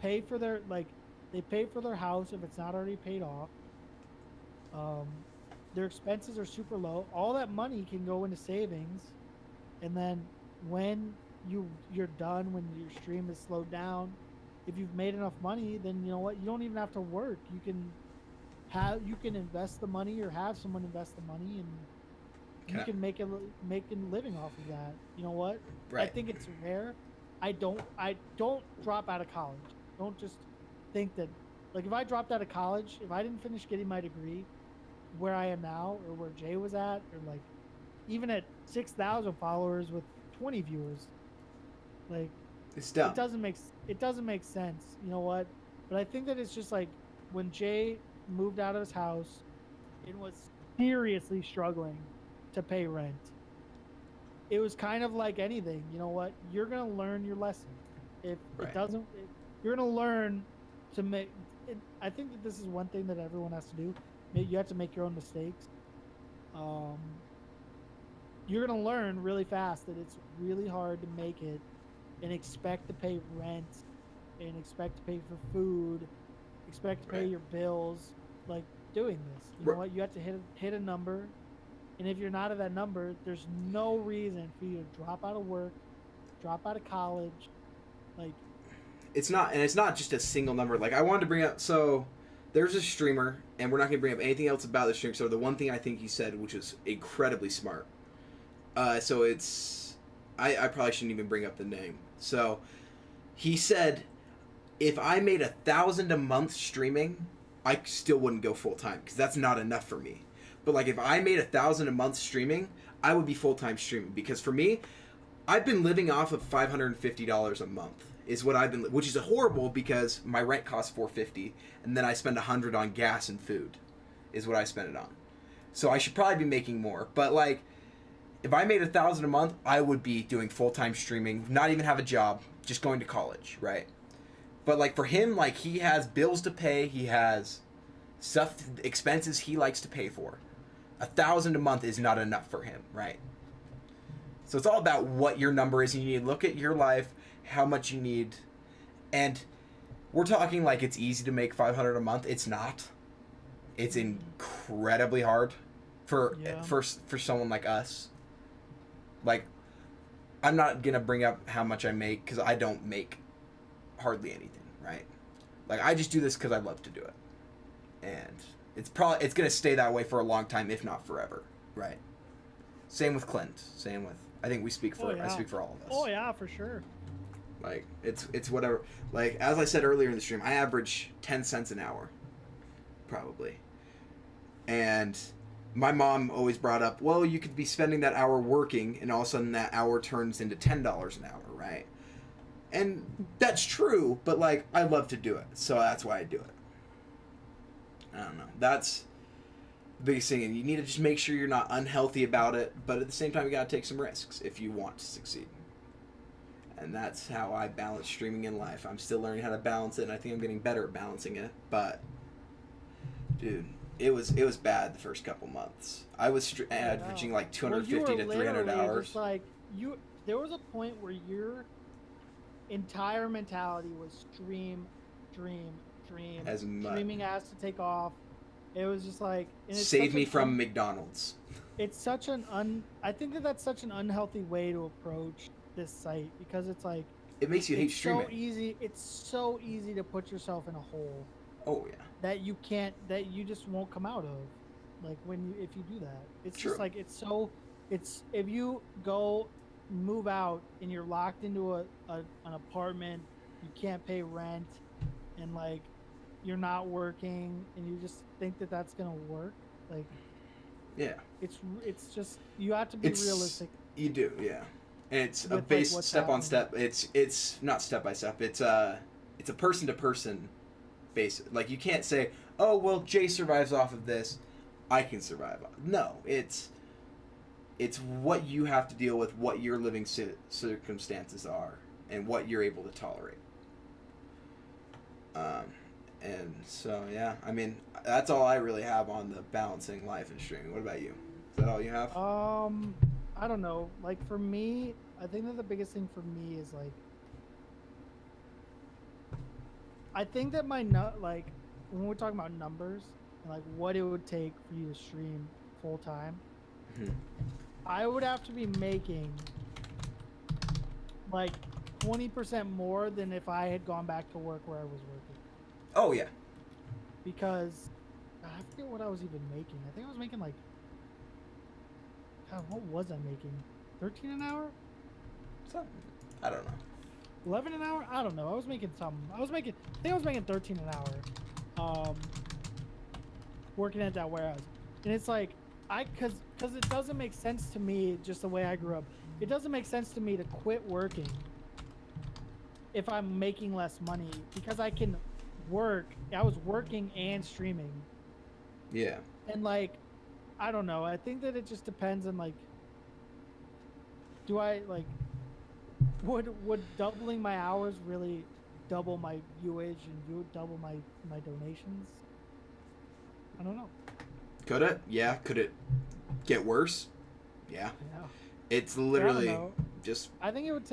pay for their, like, they pay for their house if it's not already paid off. Their expenses are super low. All that money can go into savings, and then when you're done, when your stream is slowed down, if you've made enough money, then you know what, you don't even have to work. You can invest the money or have someone invest the money, and you can make a living off of that. You know what? Right. I think it's rare. I don't drop out of college. Don't just think that, like, if I dropped out of college, if I didn't finish getting my degree where I am now, or where Jay was at, or like even at 6,000 followers with 20 viewers, like, it's dumb. It doesn't make sense. You know what? But I think that it's just like when Jay moved out of his house and was seriously struggling to pay rent, it was kind of like anything. You know what? You're gonna learn your lesson. If Right. it doesn't, you're gonna learn to make. I think that this is one thing that everyone has to do. You have to make your own mistakes. You're gonna learn really fast that it's really hard to make it and expect to pay rent and expect to pay for food, expect to pay Right. your bills, like doing this. You know what? You have to hit a number, and if you're not at that number, there's no reason for you to drop out of work, drop out of college. Like, It's not just a single number. Like, I wanted to bring up, so there's a streamer, and we're not going to bring up anything else about the stream. So the one thing I think he said, which was incredibly smart. So it's, I probably shouldn't even bring up the name. So he said, if I made 1,000 a month streaming, I still wouldn't go full time because that's not enough for me. But like, if I made 1,000 a month streaming, I would be full time streaming, because for me, I've been living off of $550 a month is what I've been, which is horrible because my rent costs $450, and then I spend $100 on gas and food, is what I spend it on. So I should probably be making more. But like, if I made 1,000 a month, I would be doing full time streaming, not even have a job, just going to college, right? But like for him, like he has bills to pay, he has expenses he likes to pay for. 1,000 a month is not enough for him, right? So it's all about what your number is. You need to look at your life, how much you need, and we're talking like it's easy to make $500 a month. It's not. It's incredibly hard for someone like us. Like, I'm not gonna bring up how much I make because I don't make hardly anything, right? Like, I just do this because I love to do it, and it's gonna stay that way for a long time, if not forever, right? Same with Clint. Same with, I think we speak for, I speak for all of us. Oh yeah, for sure. Like, it's whatever. Like, as I said earlier in the stream, I average 10 cents an hour, probably. And my mom always brought up, well, you could be spending that hour working, and all of a sudden that hour turns into $10 an hour, right? And that's true, but like, I love to do it, so that's why I do it. I don't know. That's the biggest thing, and you need to just make sure you're not unhealthy about it, but at the same time, you gotta take some risks if you want to succeed. And that's how I balance streaming in life. I'm still learning how to balance it, and I think I'm getting better at balancing it. But, dude, it was bad the first couple months. I was averaging like 250 to 300 hours. Just like there was a point where your entire mentality was dream. As much. Streaming has to take off. It was just like, Save me from McDonald's. it's such I think that that's such an unhealthy way to approach this site because it's like It makes you hate it's streaming. so easy. It's so easy to put yourself in a hole Oh yeah. that you just won't come out of. Like if you do that, it's True. just like it's if you go move out and you're locked into an apartment, you can't pay rent, and like you're not working, and you just think that that's gonna work. Like Yeah. it's just you have to be realistic. You do, yeah. And it's a With, base like, what's step on happening. step. It's not step by step. It's a person to person basis. Like you can't say, oh well, Jay survives off of this, I can survive. No, it's what you have to deal with, what your living circumstances are, and what you're able to tolerate. And so yeah, I mean that's all I really have on the balancing life and streaming. What about you? Is that all you have? I don't know. Like for me, I think that the biggest thing for me is like I think that like when we're talking about numbers and like what it would take for you to stream full time, I would have to be making like 20% more than if I had gone back to work where I was working. Oh yeah. Because I forget what I was even making. I think I was making like God, what was I making? 13 an hour? Something. I don't know. 11 an hour? I don't know. I was making something. I think I was making 13 an hour. Working at that warehouse. And it's like cuz it doesn't make sense to me just the way I grew up. It doesn't make sense to me to quit working if I'm making less money because I can work. I was working and streaming. Yeah. And like I don't know. I think that it just depends on like do I like would doubling my hours really double my viewage and double my donations? I don't know. Could it? Yeah. Could it get worse? Yeah. Yeah. It's I don't literally know. just I think it would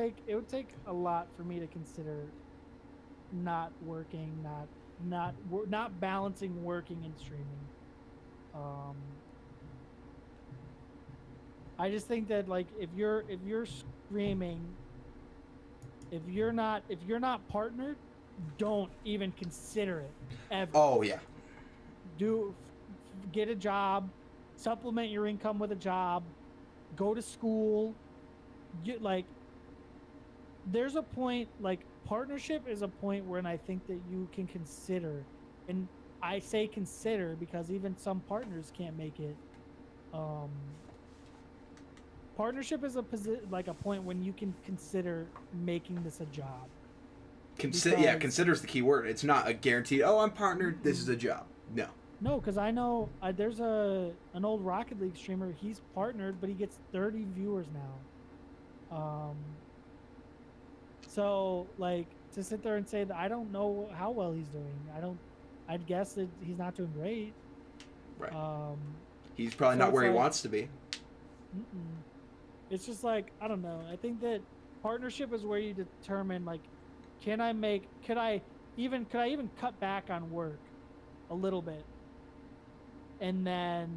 take a lot for me to consider not working, not balancing working and streaming. I just think that like if you're streaming, if you're not partnered, don't even consider it ever. Oh yeah. Get a job, supplement your income with a job, go to school. There's a point like partnership is a point where I think that you can consider, and I say consider because even some partners can't make it. Partnership is a point when you can consider making this a job. Consider's the key word. It's not a guaranteed. Oh, I'm partnered. This is a job. No. No, because I know there's an old Rocket League streamer. He's partnered, but he gets 30 viewers now. So like to sit there and say that I don't know how well he's doing. I'd guess that he's not doing great. Right. He's probably not where he wants to be. It's just like I don't know. I think that partnership is where you determine like, could I even cut back on work a little bit, and then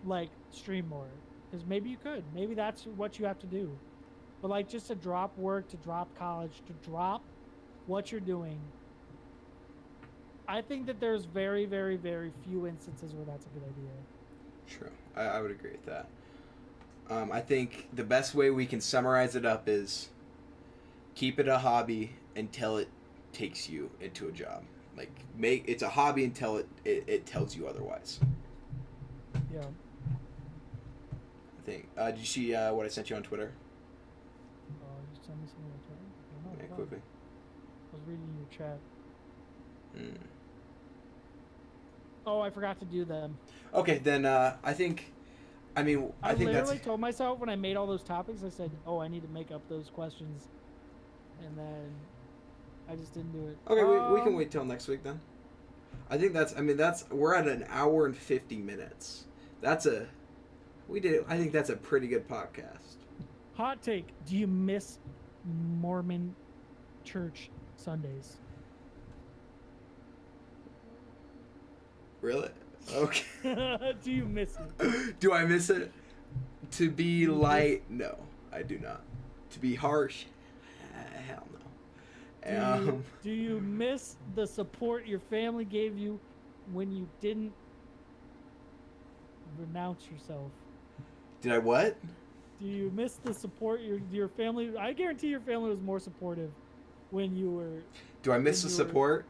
like stream more because maybe you could. Maybe that's what you have to do. But like just to drop work, to drop college, to drop what you're doing. I think that there's very, very, very few instances where that's a good idea. True. I would agree with that. I think the best way we can summarize it up is keep it a hobby until it takes you into a job. Like it's a hobby until it tells you otherwise. Yeah. I think. Did you see what I sent you on Twitter? You sent me something on Twitter? I don't know. Yeah, Hold on. quickly. I was reading your chat. Mm. Oh, I forgot to do them. Okay, then I think. I think literally told myself when I made all those topics, I said, "Oh, I need to make up those questions," and then I just didn't do it. Okay, we can wait till next week then. I think we're at an hour and 50 minutes. I think that's a pretty good podcast. Hot take: do you miss Mormon church Sundays? Really? Okay. Do you miss it? Do I miss it? To be light? No, I do not. To be harsh? Hell no. Do you miss the support your family gave you when you didn't renounce yourself? Did I what? Do you miss the support your family? I guarantee your family was more supportive when you were. Do I miss the support?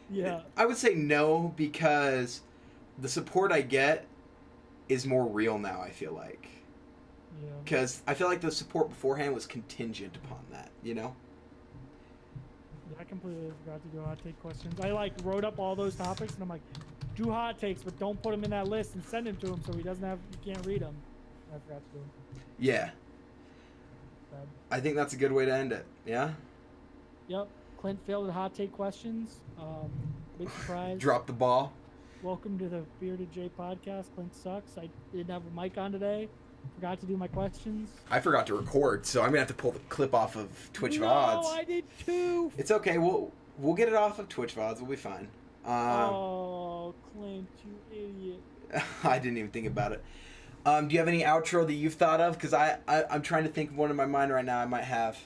Yeah. I would say no, because the support I get is more real now, I feel like. Yeah. Because I feel like the support beforehand was contingent upon that, you know? I completely forgot to do hot take questions. I like wrote up all those topics and I'm like, do hot takes, but don't put them in that list and send them to him so he doesn't have, you can't read them. I forgot to do them. Yeah. Bad. I think that's a good way to end it. Yeah? Yep. Clint failed at hot take questions. Big surprise. Drop the ball. Welcome to the Bearded J podcast. Clint sucks. I didn't have a mic on today. Forgot to do my questions. I forgot to record, so I'm gonna have to pull the clip off of Twitch No, VODs. I did too. It's okay. We'll get it off of Twitch VODs. We'll be fine. Oh, Clint, you idiot. I didn't even think about it. Do you have any outro that you've thought of? Because I'm trying to think of one in my mind right now. I might have.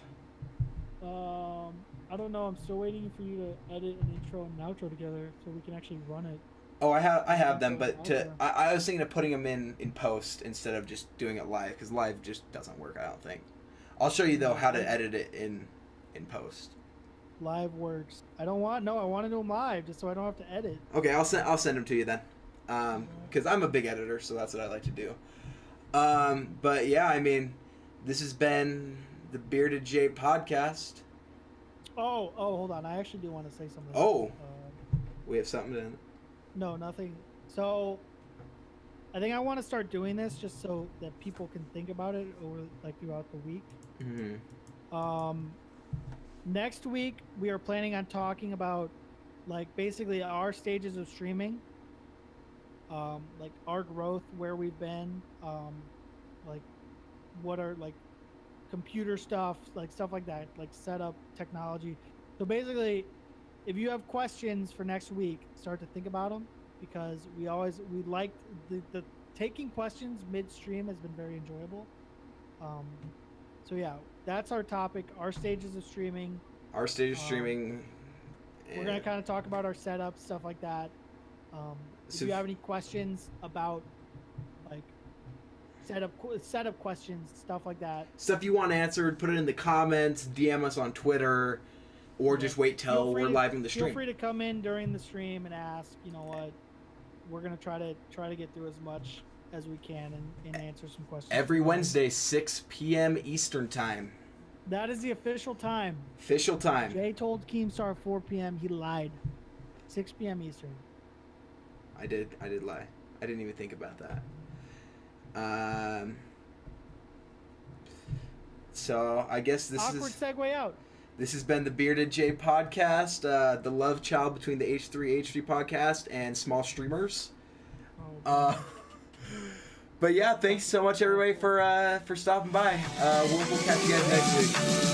I don't know. I'm still waiting for you to edit an intro and an outro together so we can actually run it. Oh, I have them, but Okay. I was thinking of putting them in post instead of just doing it live, because live just doesn't work. I don't think. I'll show you though how to edit it in post. Live works. I want to do them live just so I don't have to edit. Okay, I'll send them to you then, because I'm a big editor, so that's what I like to do. But yeah, I mean, this has been the Bearded J podcast. Oh, hold on. I actually do want to say something. Oh. We have something to. No, nothing. So, I think I want to start doing this just so that people can think about it over like throughout the week. Mm-hmm. Next week we are planning on talking about like basically our stages of streaming. Like our growth, where we've been, like what are like computer stuff, like stuff like that, like setup, technology. So basically, if you have questions for next week, start to think about them, because we liked the taking questions midstream has been very enjoyable. So yeah, that's our topic, our stages of streaming. Our stage of streaming. We're gonna kind of talk about our setup, stuff like that. If you have any questions about like setup questions, stuff like that, Stuff you want answered, put it in the comments, DM us on Twitter, or just wait till we're live in the stream. Feel free to come in during the stream and ask. You know what? We're gonna try to get through as much as we can and answer some questions. Every Wednesday, 6 p.m. Eastern time. That is the official time. Official time. Jay told Keemstar 4 p.m. He lied. 6 p.m. Eastern. I did lie. I didn't even think about that. So I guess this Awkward segue out. This has been the Bearded J podcast, the love child between the H3 podcast and small streamers. But yeah, thanks so much everybody for stopping by. We'll catch you guys next week.